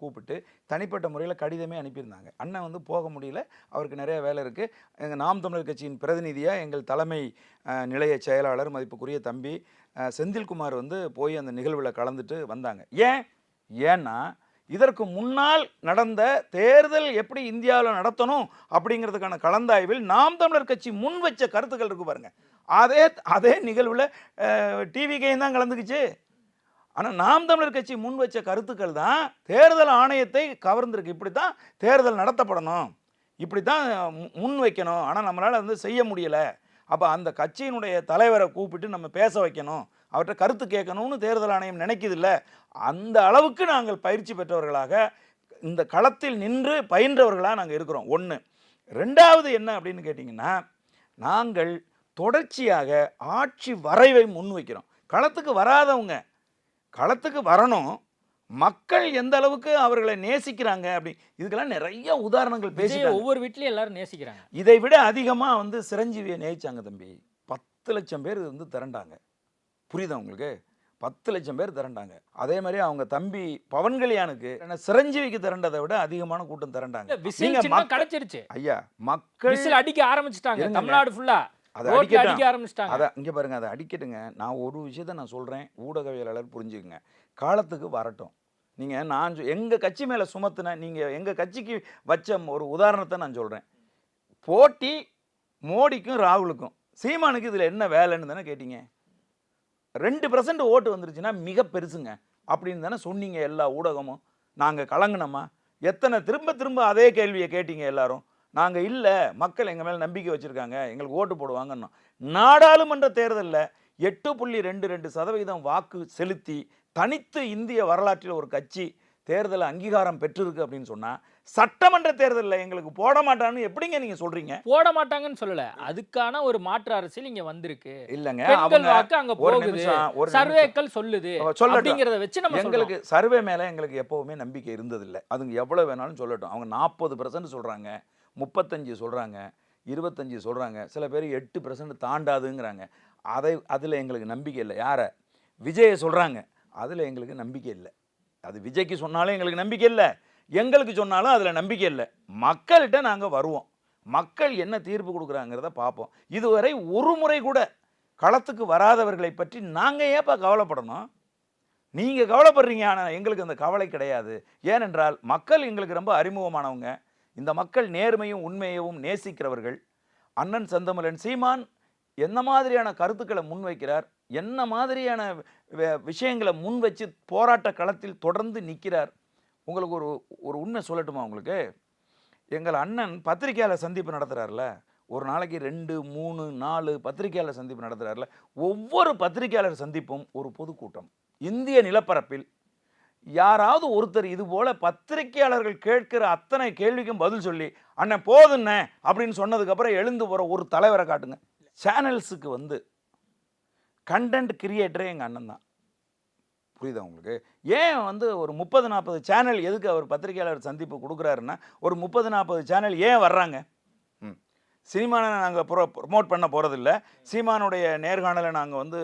கூப்பிட்டு தனிப்பட்ட முறையில் கடிதமே அனுப்பியிருந்தாங்க. அண்ணன் வந்து போக முடியல, அவருக்கு நிறைய வேலை இருக்குது. எங்கள் நாம் தமிழர் கட்சியின் பிரதிநிதியாக எங்கள் தலைமை நிலைய செயலாளர் மதிப்புக்குரிய தம்பி செந்தில்குமார் வந்து போய் அந்த நிகழ்வில் கலந்துட்டு வந்தாங்க. ஏன்னா இதற்கு முன்னால் நடந்த தேர்தல் எப்படி இந்தியாவில் நடத்தணும் அப்படிங்கிறதுக்கான கலந்தாய்வில் நாம் தமிழர் கட்சி முன் வச்ச கருத்துக்கள் இருக்கு பாருங்க. அதே நிகழ்வில் டிவிகேயும் தான் கலந்துக்குச்சு. ஆனால் நாம் தமிழர் கட்சி முன் வச்ச கருத்துக்கள் தான் தேர்தல் ஆணையத்தை கவர்ந்திருக்கு. இப்படி தான் தேர்தல் நடத்தப்படணும், இப்படி தான் முன் வைக்கணும். ஆனால் நம்மளால் வந்து செய்ய முடியலை. அப்போ அந்த கட்சியினுடைய தலைவரை கூப்பிட்டு நம்ம பேச வைக்கணும், அவர்கிட்ட கருத்து கேட்கணும்னு தேர்தல் ஆணையம் நினைக்குதில்ல. அந்த அளவுக்கு நாங்கள் பயிற்சி பெற்றவர்களாக இந்த களத்தில் நின்று பயின்றவர்களாக நாங்கள் இருக்கிறோம். 1. 2வது என்ன அப்படின்னு கேட்டிங்கன்னா, நாங்கள் தொடர்ச்சியாக ஆட்சி வரைவை முன்வைக்கிறோம். களத்துக்கு வராதவங்க களத்துக்கு வரணும், மக்கள் எந்த அளவுக்கு அவர்களை நேசிக்கிறாங்க அப்படி, இதுக்கெல்லாம் நிறைய உதாரணங்கள் பேசிட்டு ஒவ்வொரு வீட்லையும் எல்லாரும் நேசிக்கிறாங்க. இதை விட அதிகமாக வந்து சிரஞ்சீவியை நேசிச்சாங்க தம்பி. 10 லட்சம் பேர் வந்து திரண்டாங்க. புரியுதா உங்களுக்கு? 10 லட்சம் பேர் திரண்டாங்க. அதே மாதிரி அவங்க தம்பி பவன் கல்யாணுக்கு சிரஞ்சீவிக்கு திரண்டதை விட அதிகமான கூட்டம் திரண்டாங்க. கிடைச்சிருச்சு ஐயா, மக்கள் அடிக்க ஆரம்பிச்சிட்டாங்க. தமிழ்நாடு ஃபுல்லா அதை அடிக்க ஆரம்பிச்சிட்டாங்க. அதை இங்கே பாருங்க, அதை அடிக்கட்டுங்க. நான் ஒரு விஷயத்த நான் சொல்கிறேன், ஊடகவியலாளர் புரிஞ்சுக்குங்க. காலத்துக்கு வரட்டும். நீங்கள் நான் எங்கள் கட்சி மேலே சுமத்துன, நீங்கள் எங்கள் கட்சிக்கு வச்ச ஒரு உதாரணத்தை நான் சொல்கிறேன். போட்டி மோடிக்கும் ராகுலுக்கும், சீமானுக்கு இதில் என்ன வேலைன்னு தானே கேட்டீங்க. 2% ஓட்டு வந்துருச்சுன்னா மிக பெருசுங்க அப்படின்னு தானே சொன்னீங்க எல்லா ஊடகமும். நாங்கள் கலங்கினோமா? எத்தனை திரும்ப அதே கேள்வியை கேட்டீங்க எல்லாரும். நாங்கள் இல்லை, மக்கள் எங்கள் மேலே நம்பிக்கை வச்சுருக்காங்க, எங்களுக்கு ஓட்டு போடுவாங்கன்னு. நாடாளுமன்ற தேர்தலில் 8.22% வாக்கு செலுத்தி தனித்து இந்திய வரலாற்றில் ஒரு கட்சி தேர்தல் அங்கீகாரம் பெற்றிருக்கு அப்படின்னு சொன்னால், சட்டமன்ற தேர்தலில் எங்களுக்கு போட மாட்டான்னு எப்படிங்க நீங்கள் சொல்கிறீங்க? போட மாட்டாங்கன்னு சொல்லலை, அதுக்கான ஒரு மாற்று அரசியல் இங்கே வந்திருக்கு. இல்லைங்க, வாக்கு அங்கே போகுது, சர்வேக்கள் சொல்லுது, அப்படிங்கிறத வச்சு நம்ம எங்களுக்கு சர்வே மேலே எங்களுக்கு எப்போவுமே நம்பிக்கை இருந்ததில்லை. அதுங்க எவ்வளோ வேணாலும் சொல்லட்டும். அவங்க 40% சொல்கிறாங்க, 35 சொல்கிறாங்க, 25 சொல்கிறாங்க, சில பேர் 8% தாண்டாதுங்கிறாங்க. அதில் எங்களுக்கு நம்பிக்கை இல்லை. யாரை? விஜயை சொல்கிறாங்க, அதில் எங்களுக்கு நம்பிக்கை இல்லை. அது விஜய்க்கு சொன்னாலும் எங்களுக்கு நம்பிக்கை இல்லை, எங்களுக்கு சொன்னாலும் அதில் நம்பிக்கை இல்லை. மக்கள்கிட்ட நாங்கள் வருவோம், மக்கள் என்ன தீர்ப்பு கொடுக்குறாங்கிறத பார்ப்போம். இதுவரை ஒரு முறை கூட களத்துக்கு வராதவர்களை பற்றி நாங்கள் ஏப்பா கவலைப்படணும்? நீங்கள் கவலைப்படுறீங்க, ஆனால் எங்களுக்கு அந்த கவலை கிடையாது. ஏனென்றால் மக்கள் எங்களுக்கு ரொம்ப அறிமுகமானவங்க. இந்த மக்கள் நேர்மையும் உண்மையவும் நேசிக்கிறவர்கள். அண்ணன் செந்தமிழன் சீமான் என்ன மாதிரியான கருத்துக்களை முன்வைக்கிறார், என்ன மாதிரியான விஷயங்களை முன் வச்சு போராட்ட களத்தில் தொடர்ந்து நிற்கிறார். உங்களுக்கு ஒரு உண்மை சொல்லட்டுமா உங்களுக்கு? எங்கள் அண்ணன் பத்திரிக்கையாளர் சந்திப்பு நடத்துகிறார்ல, ஒரு நாளைக்கு 2, 3, 4 பத்திரிக்கையாளர் சந்திப்பு நடத்துகிறார்ல, ஒவ்வொரு பத்திரிக்கையாளர் சந்திப்பும் ஒரு பொதுக்கூட்டம். இந்திய நிலப்பரப்பில் யாராவது ஒருத்தர் இது போல பத்திரிகையாளர்கள் கேட்கிற அத்தனை கேள்விக்கும் பதில் சொல்லி அண்ணன் போதுண்ணே அப்படின்னு சொன்னதுக்கப்புறம் எழுந்து போகிற ஒரு தலைவரை காட்டுங்க. சேனல்ஸுக்கு வந்து கண்டென்ட் கிரியேட்டரே எங்கள் அண்ணன் தான். புரியுதா உங்களுக்கு? ஏன் வந்து ஒரு 30-40 சேனல் எதுக்கு அவர் பத்திரிகையாளர் சந்திப்பு கொடுக்குறாருன்னா, ஒரு 30-40 சேனல் ஏன் வர்றாங்க? சினிமானை நாங்கள் ப்ரொமோட் பண்ண போகிறதில்ல, சீமானுடைய நேர்காணலை நாங்கள் வந்து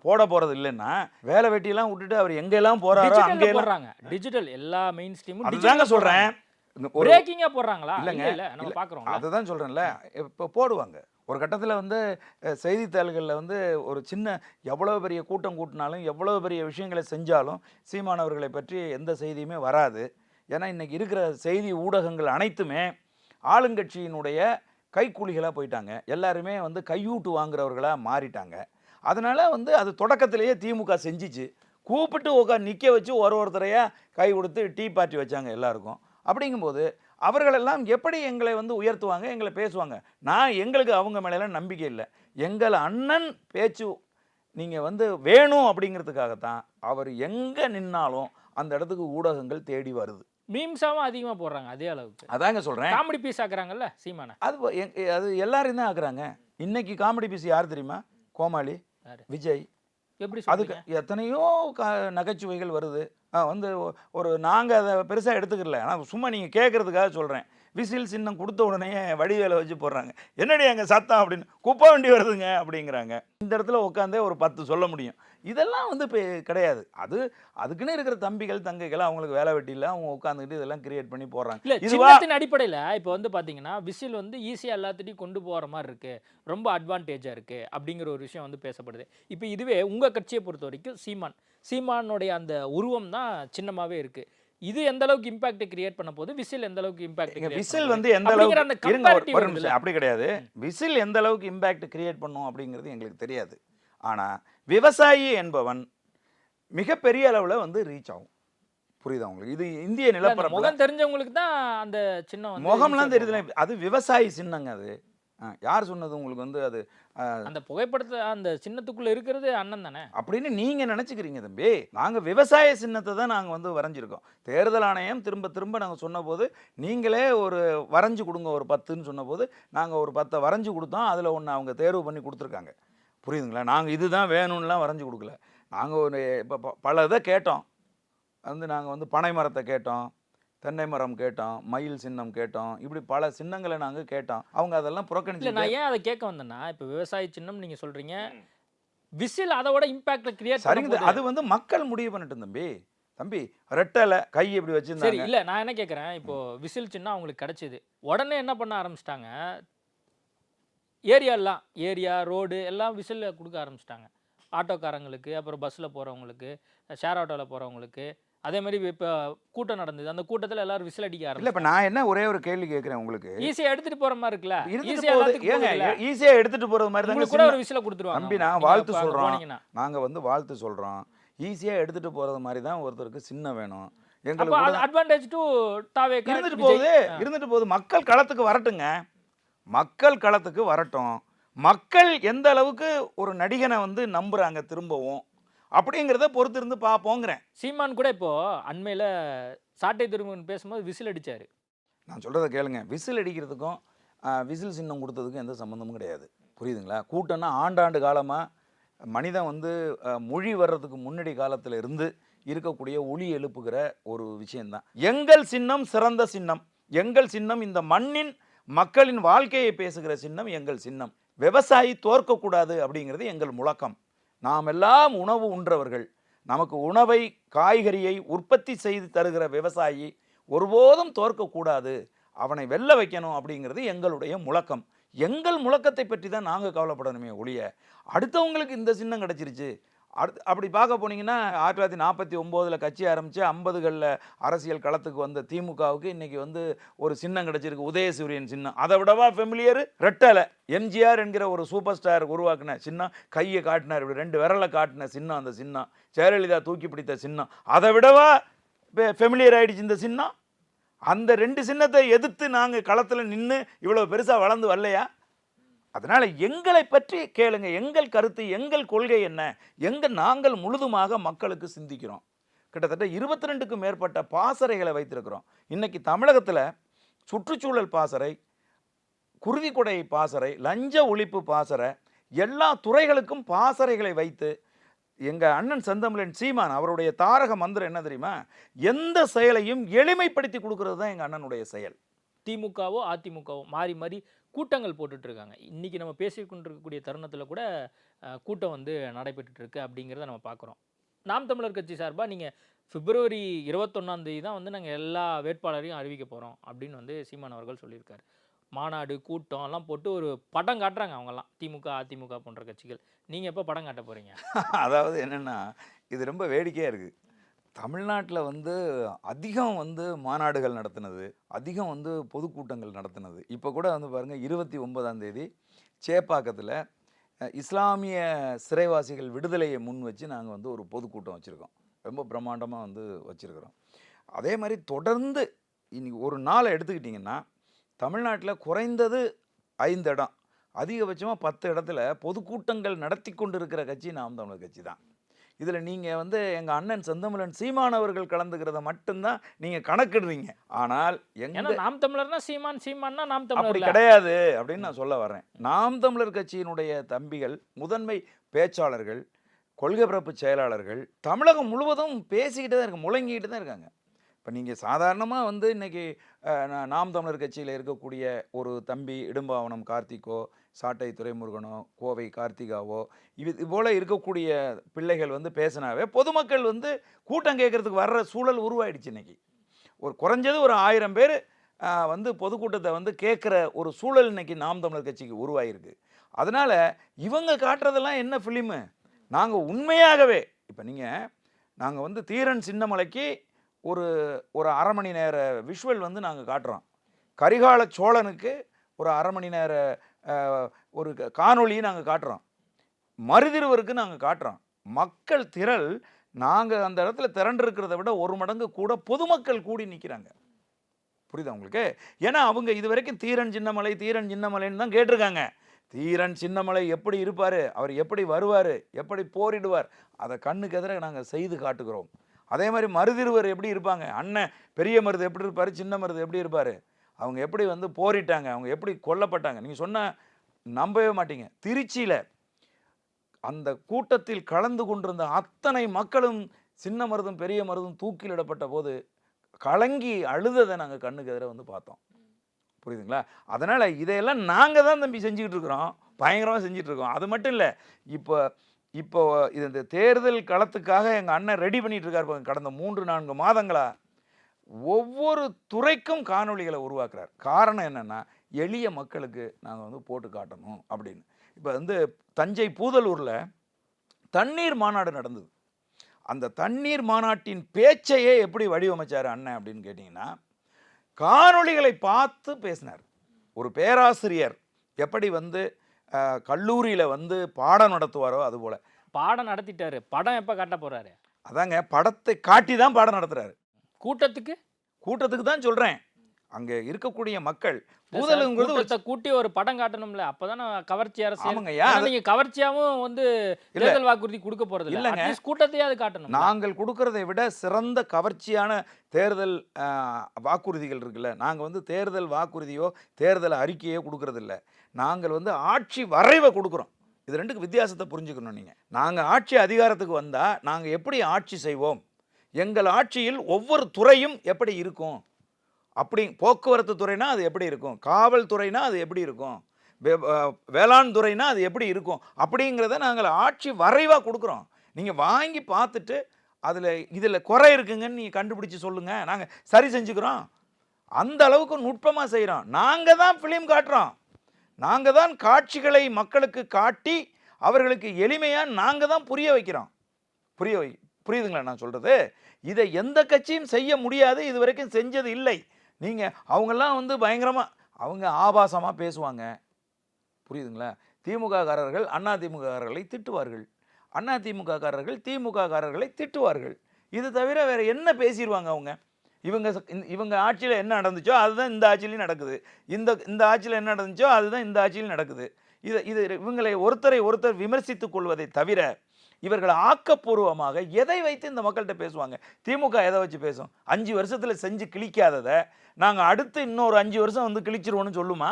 போட போகிறது இல்லைன்னா, வேலை வெட்டியெல்லாம் விட்டுட்டு அவர் எங்கெல்லாம் போகிறாரோ அங்கே போடுறாங்க. டிஜிட்டல் எல்லா மெயின் ஸ்ட்ரீமும் அதுதாங்க சொல்கிறேன். பிரேக்கிங்காக போடுறாங்களா? இல்லைங்க, நம்ம பார்க்குறோம். அதுதான் சொல்கிறேன்ல, இப்போ போடுவாங்க. ஒரு கட்டத்தில் வந்து செய்தித்தாள்களில் வந்து ஒரு சின்ன எவ்வளோ பெரிய கூட்டம் கூட்டினாலும் எவ்வளோ பெரிய விஷயங்களை செஞ்சாலும் சீமானவர்களை பற்றி எந்த செய்தியுமே வராது. ஏன்னா இன்றைக்கி இருக்கிற செய்தி ஊடகங்கள் அனைத்துமே ஆளுங்கட்சியினுடைய கைக்கூலிகளாக போயிட்டாங்க. எல்லாருமே வந்து கையூட்டு வாங்குறவர்களாக மாறிட்டாங்க. அதனால் வந்து அது தொடக்கத்திலேயே திமுக செஞ்சிச்சு. கூப்பிட்டு நிற்க வச்சு ஒருத்தரையாக கை கொடுத்து டீ பார்ட்டி வச்சாங்க எல்லாருக்கும். அப்படிங்கும்போது அவர்களெல்லாம் எப்படி எங்களை வந்து உயர்த்துவாங்க, எங்களை பேசுவாங்க? எங்களுக்கு அவங்க மேலெல்லாம் நம்பிக்கை இல்லை. எங்கள் அண்ணன் பேச்சு நீங்கள் வந்து வேணும் அப்படிங்கிறதுக்காகத்தான் அவர் எங்கே நின்னாலும் அந்த இடத்துக்கு ஊடகங்கள் தேடி வருது. மீம்ஸாவும் அதிகமாக போடுறாங்க அதே அளவுக்கு. அதாங்க சொல்கிறேன், காமெடி பீஸ் ஆக்குறாங்கல்ல சீமானை. அது எல்லாரையும் தான் ஆக்குறாங்க. இன்னைக்கு காமெடி பீஸ் யார் தெரியுமா? கோமாளி, விஜய். எப்படி அதுக்கு எத்தனையோ நகைச்சுவைகள் வருது. வந்து ஒரு நாங்கள் அதை பெருசாக எடுத்துக்கல, ஆனால் சும்மா நீங்கள் கேட்குறதுக்காக சொல்கிறேன். விசில் சின்னம் கொடுத்த உடனே வடிவேலை வச்சு போடுறாங்க. என்னடி எங்கள் சத்தம் அப்படின்னு, குப்பை வண்டி வருதுங்க அப்படிங்கிறாங்க. இந்த இடத்துல உட்காந்தே ஒரு 10 சொல்ல முடியும். இதெல்லாம் வந்து இப்போ கிடையாது. அதுக்குன்னு இருக்கிற தம்பிகள் தங்கைகள் அவங்களுக்கு வேலை வெட்டி இல்லை, அவங்க உட்காந்துக்கிட்டு இதெல்லாம் கிரியேட் பண்ணி போடுறாங்க. இல்லை, சின்னத்தின் அடிப்படையில் இப்போ வந்து பார்த்தீங்கன்னா விசில் வந்து ஈஸியாக எல்லாத்துட்டையும் கொண்டு போகிற மாதிரி இருக்குது, ரொம்ப அட்வான்டேஜாக இருக்குது அப்படிங்கிற ஒரு விஷயம் வந்து பேசப்படுது. இப்போ இதுவே உங்கள் கட்சியை பொறுத்த வரைக்கும் சீமானுடைய அந்த உருவம் தான் சின்னமாகவே இருக்குது. இது எந்த அளவுக்கு இம்பாக்ட் கிரியேட் பண்ண போகுது, விசில் எந்த அளவுக்கு இம்பாக்ட், விசில் வந்து எந்த அளவுக்கு அப்படி கிடையாது. விசில் எந்த அளவுக்கு இம்பாக்ட் கிரியேட் பண்ணும் அப்படிங்கிறது எங்களுக்கு தெரியாது. ஆனால் விவசாயி என்பவன் மிகப்பெரிய அளவில் வந்து ரீச் ஆகும். புரியுதா உங்களுக்கு? இது இந்திய நிலப்பரப்பு. முகம் தெரிஞ்சவங்களுக்கு தான் அந்த சின்னம், முகம்லாம் தெரியுதுல, அது விவசாயி சின்னங்க. அது யார் சொன்னது உங்களுக்கு? வந்து அது அந்த புகைப்படத்தை அந்த சின்னத்துக்குள்ள இருக்கிறது அண்ணன் தானே அப்படின்னு நீங்க நினைச்சுக்கிறீங்க தம்பி. நாங்க விவசாய சின்னத்தை தான் நாங்க வந்து வரைஞ்சிருக்கோம். தேர்தல் ஆணையம் திரும்ப நாங்க சொன்ன போது நீங்களே ஒரு வரைஞ்சு கொடுங்க ஒரு 10ன்னு சொன்ன போது நாங்க ஒரு 10 வரைஞ்சு கொடுத்தோம். அதுல ஒன்று அவங்க தேர்வு பண்ணி கொடுத்துருக்காங்க. புரியுதுங்களா? நாங்க இதுதான் வேணும்லாம் வரைஞ்சு கொடுக்கல. நாங்க ஒரு பல இதை கேட்டோம். வந்து நாங்க வந்து பனை மரத்தை கேட்டோம், தென்னை மரம் கேட்டோம், மயில் சின்னம் கேட்டோம், இப்படி பல சின்னங்களை நாங்கள் கேட்டோம். அவங்க அதெல்லாம் புறக்கணிச்சு. நான் ஏன் அதை கேட்க வந்தேன்னா, இப்போ விவசாய சின்னம் நீங்கள் சொல்கிறீங்க, விசில் அதோட இம்பாக்ட் கிரியேட் சரிங்க. அது வந்து மக்கள் முடிவு பண்ணிட்டு தம்பி ரெட்டலை கை எப்படி வச்சிருந்தாங்க. சரி, இல்லை நான் என்ன கேட்குறேன், இப்போ விசில் சின்னம் அவங்களுக்கு கிடைச்சிது, உடனே என்ன பண்ண ஆரம்பிச்சிட்டாங்க, ஏரியா ரோடு எல்லாம் விசில் கொடுக்க ஆரம்பிச்சிட்டாங்க. ஆட்டோக்காரங்களுக்கு, அப்புறம் பஸ்ஸில் போகிறவங்களுக்கு, ஷேர் ஆட்டோவில் போகிறவங்களுக்கு. அதே மாதிரி இப்போ கூட்டம் நடந்தது, அந்த கூட்டத்தில் எல்லாரும் விசில் அடிக்க ஆரம்பிச்சு. இல்லை, இப்போ நான் என்ன ஒரே ஒரு கேள்வி கேட்குறேன் உங்களுக்கு. ஈஸியாக எடுத்துகிட்டு போகிற மாதிரி இருக்குல்ல, ஈஸியாக எடுத்துகிட்டு போகிறது மாதிரி தான் கூட ஒரு விசில கொடுத்துருவாங்க. தம்பி நான் வாழ்த்து சொல்கிறோம், நாங்கள் வந்து வாழ்த்து சொல்கிறோம். ஈஸியாக எடுத்துகிட்டு போகிறது மாதிரி தான் ஒருத்தருக்கு சின்ன வேணும். எங்களுக்கு அட்வான்டேஜ் டு தாவே இருந்துட்டு போகுது. மக்கள் களத்துக்கு வரட்டுங்க, மக்கள் களத்துக்கு வரட்டும். மக்கள் எந்த அளவுக்கு ஒரு நடிகனை வந்து நம்புகிறாங்க திரும்பவும் அப்படிங்கிறத பொறுத்து இருந்து பார்ப்போங்கிறேன். சீமான் கூட இப்போ அண்மையில் சாட்டை திருமகன் பேசும்போது விசில் அடித்தார். நான் சொல்கிறத கேளுங்க, விசில் அடிக்கிறதுக்கும் விசில் சின்னம் கொடுத்ததுக்கும் எந்த சம்மந்தமும் கிடையாது. புரியுதுங்களா? கூட்டம்னா ஆண்டாண்டு காலமாக மனிதன் வந்து மொழி வர்றதுக்கு முன்னாடி காலத்தில் இருந்து இருக்கக்கூடிய ஒளி எழுப்புகிற ஒரு விஷயந்தான். எங்கள் சின்னம் சிறந்த சின்னம், எங்கள் சின்னம் இந்த மண்ணின் மக்களின் வாழ்க்கையை பேசுகிற சின்னம் எங்கள் சின்னம். விவசாயி தோற்கக்கூடாது அப்படிங்கிறது எங்கள் முழக்கம். நாம் எல்லாம் உணவு உண்றவர்கள். நமக்கு உணவை காய்கறியை உற்பத்தி செய்து தருகிற விவசாயி ஒருபோதும் தோற்கக்கூடாது, அவனை வெல்ல வைக்கணும் அப்படிங்கிறது எங்களுடைய முழக்கம். எங்கள் முழக்கத்தை பற்றி தான் நாங்கள் கவலைப்படணுமே ஒழிய அடுத்தவங்களுக்கு இந்த சின்னம் கிடச்சிருச்சு அப்படி பார்க்க போனீங்கன்னா 1949 கட்சி ஆரம்பித்து 50களில் அரசியல் களத்துக்கு வந்த திமுகவுக்கு இன்றைக்கி வந்து ஒரு சின்னம் கிடச்சிருக்கு, உதயசூரியன் சின்னம். அதை விடவா ஃபெமிலியர் ரெட்டலை. எம்ஜிஆர் என்கிற ஒரு சூப்பர் ஸ்டார் உருவாக்கின சின்னம், கையை காட்டினார், இப்படி 2 விரலை காட்டின சின்னம் அந்த சின்னம். ஜெயலலிதா தூக்கி பிடித்த சின்னம், அதை விடவா ஃபெமிலியர் ஆகிடுச்சு இந்த சின்னம். அந்த 2 சின்னத்தை எதிர்த்து நாங்கள் களத்தில் நின்று இவ்வளோ பெருசாக வளர்ந்து வரலையா? அதனால் எங்களை பற்றி கேளுங்க, எங்கள் கருத்து, எங்கள் கொள்கை என்ன, நாங்கள் முழுதுமாக மக்களுக்கு சிந்திக்கிறோம். கிட்டத்தட்ட 22க்கும் மேற்பட்ட பாசறைகளை வைத்திருக்கிறோம். இன்றைக்கி தமிழகத்தில் சுற்றுச்சூழல் பாசறை, குருதிக்குடை பாசறை, லஞ்ச ஒழிப்பு பாசறை, எல்லா துறைகளுக்கும் பாசறைகளை வைத்து எங்கள் அண்ணன் செந்தமிழன் சீமான் அவருடைய தாரக மந்திரம் என்ன தெரியுமா? எந்த செயலையும் எளிமைப்படுத்தி கொடுக்கறது தான் எங்கள் அண்ணனுடைய செயல். திமுகவோ அதிமுகவோ மாறி மாறி கூட்டங்கள் போட்டுட்டு இருக்காங்க. இன்னைக்கு நம்ம பேசிக்கொண்டிருக்கக்கூடிய தருணத்தில் கூட கூட்டம் வந்து நடைபெற்றுட்டு இருக்கு அப்படிங்கிறத நம்ம பார்க்குறோம். நாம் தமிழர் கட்சி சார்பாக நீங்கள் பிப்ரவரி 21ஆம் தேதி தான் வந்து நாங்கள் எல்லா வேட்பாளரையும் அறிவிக்க போகிறோம் அப்படின்னு வந்து சீமான் அவர்கள் சொல்லியிருக்காரு. மாநாடு கூட்டம் எல்லாம் போட்டு ஒரு படம் காட்டுறாங்க அவங்கெல்லாம், திமுக அதிமுக போன்ற கட்சிகள். நீங்கள் எப்போ படம் காட்ட போகிறீங்க? அதாவது என்னென்னா, இது ரொம்ப வேடிக்கையாக இருக்குது. தமிழ்நாட்டில் வந்து அதிகம் வந்து மாநாடுகள் நடத்தினது, அதிகம் வந்து பொதுக்கூட்டங்கள் நடத்தினது. இப்போ கூட வந்து பாருங்கள், 29ஆம் தேதி சேப்பாக்கத்தில் இஸ்லாமிய சிறைவாசிகள் விடுதலையை முன் வச்சு நாங்கள் வந்து ஒரு பொதுக்கூட்டம் வச்சுருக்கோம். ரொம்ப பிரம்மாண்டமாக வந்து வச்சுருக்கிறோம். அதே மாதிரி தொடர்ந்து இன்னைக்கு ஒரு நாளை எடுத்துக்கிட்டிங்கன்னா, தமிழ்நாட்டில் குறைந்தது 5 இடம், அதிகபட்சமாக 10 இடத்துல பொதுக்கூட்டங்கள் நடத்தி கொண்டு இருக்கிற கட்சி நாம் தமிழர் கட்சி தான். இதில் நீங்கள் வந்து எங்கள் அண்ணன் செந்தமிழன் சீமான் அவர்கள் கலந்துக்கிறத மட்டும்தான் நீங்கள் கணக்கிடுறீங்க. ஆனால் ஏன்னா நாம் தமிழர்னா சீமான், சீமான்னா நாம் தமிழர் அப்படி கிடையாது அப்படின்னு நான் சொல்ல வர்றேன். நாம் தமிழர் கட்சியினுடைய தம்பிகள், முதன்மை பேச்சாளர்கள், கொள்கை பரப்பு செயலாளர்கள் தமிழகம் முழுவதும் பேசிக்கிட்டு தான் இருக்காங்க, முழங்கிக்கிட்டு தான் இருக்காங்க. இப்போ நீங்கள் சாதாரணமாக வந்து இன்றைக்கி நாம் தமிழர் கட்சியில் இருக்கக்கூடிய ஒரு தம்பி இடும்பாவனம் கார்த்திக்கோ, சாட்டை துரைமுருகனோ, கோவை கார்த்திகாவோ, இது போல் இருக்கக்கூடிய பிள்ளைகள் வந்து பேசினாவே பொதுமக்கள் வந்து கூட்டம் கேட்குறதுக்கு வர்ற சூழல் உருவாயிடுச்சு. இன்றைக்கி ஒரு குறைஞ்சது ஒரு 1000 பேர் வந்து பொதுக்கூட்டத்தை வந்து கேட்குற ஒரு சூழல் இன்றைக்கி நாம் தமிழர் கட்சிக்கு உருவாகிருக்கு. அதனால் இவங்க காட்டுறதெல்லாம் என்ன ஃபிலிமு? நாங்கள் உண்மையாகவே இப்போ நாங்கள் வந்து தீரன் சின்னமலைக்கு ஒரு 1/2 மணி நேர விஷுவல் வந்து நாங்கள் காட்டுறோம். கரிகால சோழனுக்கு ஒரு 1/2 மணி நேர ஒரு காணொளியை நாங்கள் காட்டுறோம். மருதிருவருக்கு நாங்கள் காட்டுறோம். மக்கள் திரள் நாங்கள் அந்த இடத்துல திரண்டிருக்கிறத விட 1 மடங்கு கூட பொதுமக்கள் கூடி நிற்கிறாங்க. புரியுதா உங்களுக்கு? ஏன்னா அவங்க இது வரைக்கும் தீரன் சின்னமலைன்னு தான் கேட்டிருக்காங்க. தீரன் சின்னமலை எப்படி இருப்பார், அவர் எப்படி வருவார், எப்படி போரிடுவார், அதை கண்ணுக்கு எதிர நாங்கள் செய்து காட்டுகிறோம். அதே மாதிரி மருதிருவர் எப்படி இருப்பாங்க, அண்ணன் பெரிய மருது எப்படி இருப்பார், சின்ன மருது எப்படி இருப்பார், அவங்க எப்படி வந்து போரிட்டாங்க, அவங்க எப்படி கொல்லப்பட்டாங்க, நீங்கள் சொன்னால் நம்பவே மாட்டீங்க. திருச்சியில் அந்த கூட்டத்தில் கலந்து கொண்டிருந்த அத்தனை மக்களும் சின்ன மருதும் பெரிய மருதும் தூக்கிலிடப்பட்ட போது கலங்கி அழுததை நாங்கள் கண்ணுக்கு எதிர வந்து பார்த்தோம். புரியுதுங்களா? அதனால் இதையெல்லாம் நாங்கள் தான் தம்பி செஞ்சுக்கிட்டு இருக்கிறோம், பயங்கரமாக செஞ்சிட்ருக்கோம். அது மட்டும் இல்லை, இப்போ இந்த தேர்தல் களத்துக்காக எங்கள் அண்ணன் ரெடி பண்ணிகிட்டு இருக்கார். கடந்த 3-4 மாதங்களாக ஒவ்வொரு துறைக்கும் காணொளிகளை உருவாக்குறார். காரணம் என்னென்னா, எளிய மக்களுக்கு நாங்கள் வந்து போட்டு காட்டணும் அப்படின்னு. இப்போ வந்து தஞ்சை பூதலூரில் தண்ணீர் மாநாடு நடந்தது. அந்த தண்ணீர் மாநாட்டின் பேச்சையே எப்படி வடிவமைச்சார் அண்ணன் அப்படின்னு கேட்டிங்கன்னா, காணொளிகளை பார்த்து பேசினார். ஒரு பேராசிரியர் எப்படி வந்து கல்லூரியில் வந்து பாடம் நடத்துவாரோ அதுபோல் பாடம் நடத்திட்டாரு. படம் எப்போ காட்ட போகிறாரு? அதாங்க, படத்தை காட்டி தான் பாடம் நடத்துகிறாரு. கூட்டத்துக்கு தான் சொல்கிறேன். அங்கே இருக்கக்கூடிய மக்கள் கூட்டத்தை கூட்டி ஒரு படம் காட்டணும்ல, அப்பதானே கவர்ச்சி அரசு. ஆமாங்கய்யா, நீங்க கவர்ச்சியாவும் வந்து தேர்தல் வாக்குறுதி கொடுக்க போறது இல்லைங்க, கூட்டத்தையே அது காட்டணும். நாங்கள் கொடுக்கறதை விட சிறந்த கவர்ச்சியான தேர்தல் வாக்குறுதிகள் இருக்குல்ல. நாங்கள் வந்து தேர்தல் வாக்குறுதியோ தேர்தல் அறிக்கையோ கொடுக்கறது இல்லை, நாங்கள் வந்து ஆட்சி வரைவை கொடுக்குறோம். இது ரெண்டுக்கு வித்தியாசத்தை புரிஞ்சுக்கணும். நீங்கள் நாங்கள் ஆட்சி அதிகாரத்துக்கு வந்தால் நாங்கள் எப்படி ஆட்சி செய்வோம், எங்கள் ஆட்சியில் ஒவ்வொரு துறையும் எப்படி இருக்கும், அப்படி போக்குவரத்து துறைனா அது எப்படி இருக்கும், காவல்துறைனா அது எப்படி இருக்கும், வேளாண் துறைனா அது எப்படி இருக்கும், அப்படிங்கிறத நாங்கள் ஆட்சி வரைவாக கொடுக்குறோம். நீங்கள் வாங்கி பார்த்துட்டு இதில் குறை இருக்குங்கன்னு நீங்கள் கண்டுபிடிச்சி சொல்லுங்கள், நாங்கள் சரி செஞ்சுக்கிறோம். அந்த அளவுக்கு நுட்பமாக செய்கிறோம். நாங்கள் தான் ஃபிலிம் காட்டுறோம், நாங்கள் தான் காட்சிகளை மக்களுக்கு காட்டி அவர்களுக்கு எளிமையாக நாங்கள் தான் புரிய வைக்கிறோம். புரியுதுங்களா நான் சொல்கிறது? இதை எந்த கட்சியும் செய்ய முடியாது, இது வரைக்கும் செஞ்சது இல்லை. நீங்கள் அவங்கெல்லாம் வந்து பயங்கரமாக அவங்க ஆபாசமாக பேசுவாங்க. புரியுதுங்களா? திமுககாரர்கள் அதிமுககாரர்களை திட்டுவார்கள், அதிமுககாரர்கள் திமுககாரர்களை திட்டுவார்கள். இது தவிர வேறு என்ன பேசிடுவாங்க அவங்க? இவங்க ஆட்சியில் என்ன நடந்துச்சோ அதுதான் இந்த ஆட்சியிலையும் நடக்குது. இந்த ஆட்சியில் என்ன நடந்துச்சோ அதுதான் இந்த ஆட்சியிலும் நடக்குது. இவங்களை ஒருத்தர் விமர்சித்துக் கொள்வதை தவிர இவர்கள் ஆக்கப்பூர்வமாக எதை வைத்து இந்த மக்கள்கிட்ட பேசுவாங்க? திமுக எதை வச்சு பேசும்? 5 வருஷத்தில் செஞ்சு கிழிக்காததை நாங்கள் அடுத்து இன்னொரு 5 வருஷம் வந்து கிழிச்சிருவோன்னு சொல்லுமா?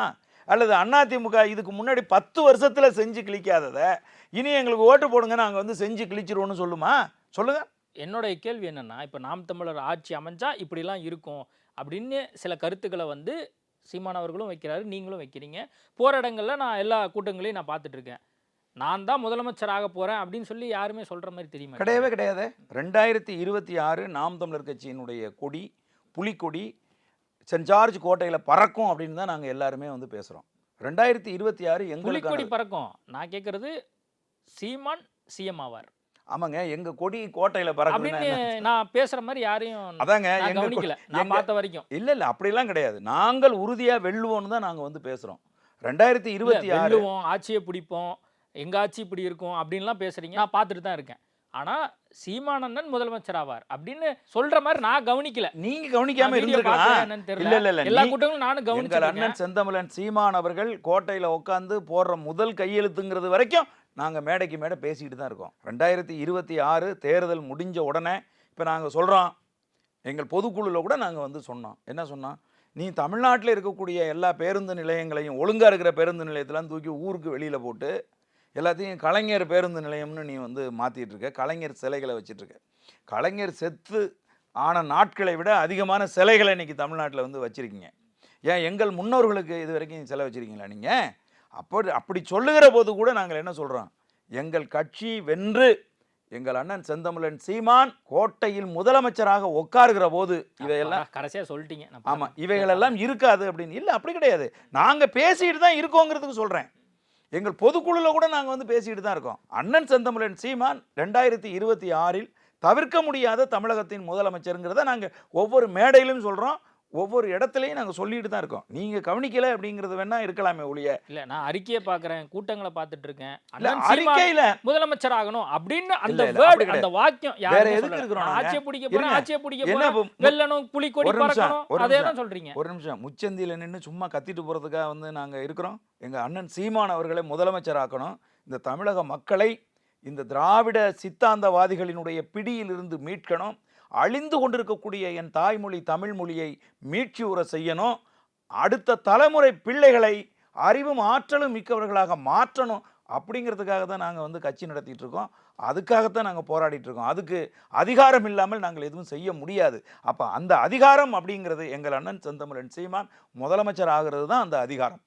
அல்லது அதிமுக இதுக்கு முன்னாடி 10 வருஷத்தில் செஞ்சு கிழிக்காததை இனி எங்களுக்கு ஓட்டு போடுங்க நாங்கள் வந்து செஞ்சு கிழிச்சிருவோன்னு சொல்லுமா? சொல்லுங்கள். என்னுடைய கேள்வி என்னன்னா, இப்போ நாம் தமிழர் ஆட்சி அமைஞ்சா இப்படிலாம் இருக்கும் அப்படின்னு சில கருத்துக்களை வந்து சீமானவர்களும் வைக்கிறாரு, நீங்களும் வைக்கிறீங்க. போகிற இடங்கள்ல நான் எல்லா கூட்டங்களையும் நான் பார்த்துட்டு இருக்கேன். நான் தான் முதலமைச்சராக போகிறேன் அப்படின்னு சொல்லி யாருமே சொல்கிற மாதிரி தெரியுமா? கிடையவே கிடையாது. 2026 நாம் தமிழர் கட்சியினுடைய கொடி, புலிக்கொடி சென்ட் ஜார்ஜ் கோட்டையில் பறக்கும் அப்படின்னு தான் நாங்கள் எல்லாருமே வந்து பேசுகிறோம். 2026 புலிக்கொடி எங்களுக்கு பறக்கும். நான் கேட்குறது சீமான் சிஎம் ஆவார். ஆமாங்க, எங்கள் கொடி கோட்டையில் பறக்கும் அப்படின்னு நான் பேசுகிற மாதிரி யாரையும் அதாங்க நான் கவனிக்கல. நான் பார்த்த வரைக்கும் இல்லை அப்படிலாம் கிடையாது. நாங்கள் உறுதியாக வெல்லுவோம்னு தான் நாங்கள் வந்து பேசுகிறோம். 2026 வெல்லுவோம், ஆட்சியை பிடிப்போம், எங்க ஆட்சி இப்படி இருக்கும் அப்படின்லாம் பேசுறீங்க. நான் பார்த்துட்டு தான் இருக்கேன். ஆனா சீமானந்தன் முதலமைச்சர் ஆவார் அப்படின்னு சொல்ற மாதிரி நான் கவனிக்கல. நீங்க கவனிக்காம இருந்திருக்கலாம். இல்ல எல்லா கூட்டங்களும் நானும் கவனிச்சேன். அண்ணன் செந்தமிழன் சீமான் அவர்கள் கோட்டையில உட்கார்ந்து போடுற முதல் கையெழுத்துங்கிறது வரைக்கும் நாங்க மேடைக்கு மேடை பேசிக்கிட்டு தான் இருக்கோம். 2026 தேர்தல் முடிஞ்ச உடனே இப்போ நாங்கள் சொல்கிறோம், எங்கள் பொதுக்குழுவில் கூட நாங்கள் வந்து சொன்னோம். என்ன சொன்னோம்? நீ தமிழ்நாட்டில் இருக்கக்கூடிய எல்லா பேருந்து நிலையங்களையும் ஒழுங்காக இருக்கிற பேருந்து நிலையத்தெல்லாம் தூக்கி ஊருக்கு வெளியில் போட்டு எல்லாத்தையும் கலைஞர் பேருந்து நிலையம்னு நீ வந்து மாற்றிட்டு இருக்க, கலைஞர் சிலைகளை வச்சிட்ருக்க. கலைஞர் செத்து ஆன நாட்களை விட அதிகமான சிலைகளை இன்றைக்கி தமிழ்நாட்டில் வந்து வச்சுருக்கீங்க. ஏன் எங்கள் முன்னோர்களுக்கு இது வரைக்கும் சிலை வச்சுருக்கீங்களா நீங்கள்? அப்படி சொல்லுகிற போது கூட நாங்கள் என்ன சொல்கிறோம்? எங்கள் கட்சி வென்று எங்கள் அண்ணன் செந்தமிழன் சீமான் கோட்டையில் முதலமைச்சராக உட்காருகிற போது இவையெல்லாம் கடைசியாக சொல்லிட்டீங்க. ஆமாம், இவைகளெல்லாம் இருக்காது அப்படின்னு. இல்லை அப்படி கிடையாது, நாங்கள் பேசிக்கிட்டு தான் இருக்கோங்கிறதுக்கு சொல்கிறேன். எங்கள் பொதுக்குழுவில் கூட நாங்கள் வந்து பேசிக்கிட்டு தான் இருக்கோம். அண்ணன் செந்தமிழன் சீமான் 2026 தவிர்க்க முடியாத தமிழகத்தின் முதலமைச்சருங்கிறத நாங்கள் ஒவ்வொரு மேடையிலும் சொல்கிறோம், ஒவ்வொரு இடத்துலையும் நாங்கள் சொல்லிட்டு தான் இருக்கோம். நீங்கள் கவனிக்கலை அப்படிங்கிறது வேணா இருக்கலாமே ஒழிய. இல்லை, நான் அறிக்கையை பார்க்குறேன், கூட்டங்களை பார்த்துட்டு இருக்கேன். அறிக்கையில் முதலமைச்சர் ஆகணும் அப்படின்னு அந்த வேர்ட், அந்த வாக்கியம் வேற எதுக்கு இருக்கிறோம்? ஆட்சியை பிடிக்க போறேன், ஆட்சியை பிடிக்க போறேன், வெல்லணும், புலிக்கொடி பறக்கணும், அதே தான் சொல்றீங்க. ஒரு நிமிஷம், முச்சந்தியில் நின்று சும்மா கத்திட்டு போகிறதுக்காக வந்து நாங்கள் இருக்கிறோம். எங்கள் அண்ணன் சீமான் அவர்களை முதலமைச்சர் ஆக்கணும், இந்த தமிழக மக்களை இந்த திராவிட சித்தாந்தவாதிகளினுடைய பிடியிலிருந்து மீட்கணும், அழிந்து கொண்டிருக்கக்கூடிய என் தாய்மொழி தமிழ் மொழியை மீட்சியுற செய்யணும், அடுத்த தலைமுறை பிள்ளைகளை அறிவும் ஆற்றலும் மிக்கவர்களாக மாற்றணும். அப்படிங்கிறதுக்காக தான் நாங்கள் வந்து கட்சி நடத்திட்டு இருக்கோம். அதுக்காகத்தான் நாங்கள் போராடிட்டு இருக்கோம். அதுக்கு அதிகாரம் இல்லாமல் நாங்கள் எதுவும் செய்ய முடியாது. அப்போ அந்த அதிகாரம் அப்படிங்கிறது எங்கள் அண்ணன் செந்தமிழன் சீமான் முதலமைச்சர் ஆகிறது தான் அந்த அதிகாரம்.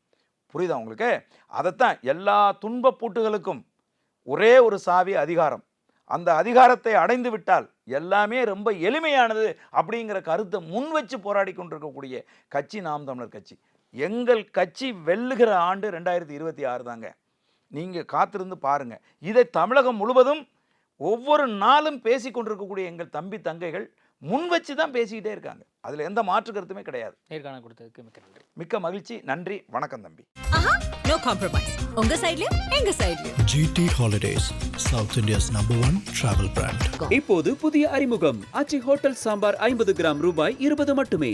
புரியுதா உங்களுக்கு? அதைத்தான் எல்லா துன்பப் பூட்டுகளுக்கும் ஒரே ஒரு சாவி அதிகாரம். அந்த அதிகாரத்தை அடைந்து விட்டால் எல்லாமே ரொம்ப எளிமையானது அப்படிங்கிற கருத்தை முன் வச்சு போராடி கொண்டிருக்கக்கூடிய கட்சி நாம் தமிழர் கட்சி. எங்கள் கட்சி வெல்லுகிற ஆண்டு 2026 தாங்க. நீங்கள் காத்திருந்து பாருங்கள். இதை தமிழகம் முழுவதும் ஒவ்வொரு நாளும் பேசி கொண்டிருக்கக்கூடிய எங்கள் தம்பி தங்கைகள் முன் வச்சு தான் பேசிக்கிட்டே இருக்காங்க. அதில் எந்த மாற்று கருத்துமே கிடையாது. நேர்காணல் கொடுத்ததுக்கு மிக்க நன்றி. மிக்க மகிழ்ச்சி. நன்றி, வணக்கம் தம்பி. No compromise. உங்க சைடுலயும் எங்க சைடுலயும். GT Holidays, South India's #1 travel brand. இப்போது புதிய அறிமுகம் ஆச்சி ஹோட்டல் சாம்பார் 50 கிராம் ரூபாய் 20 மட்டுமே.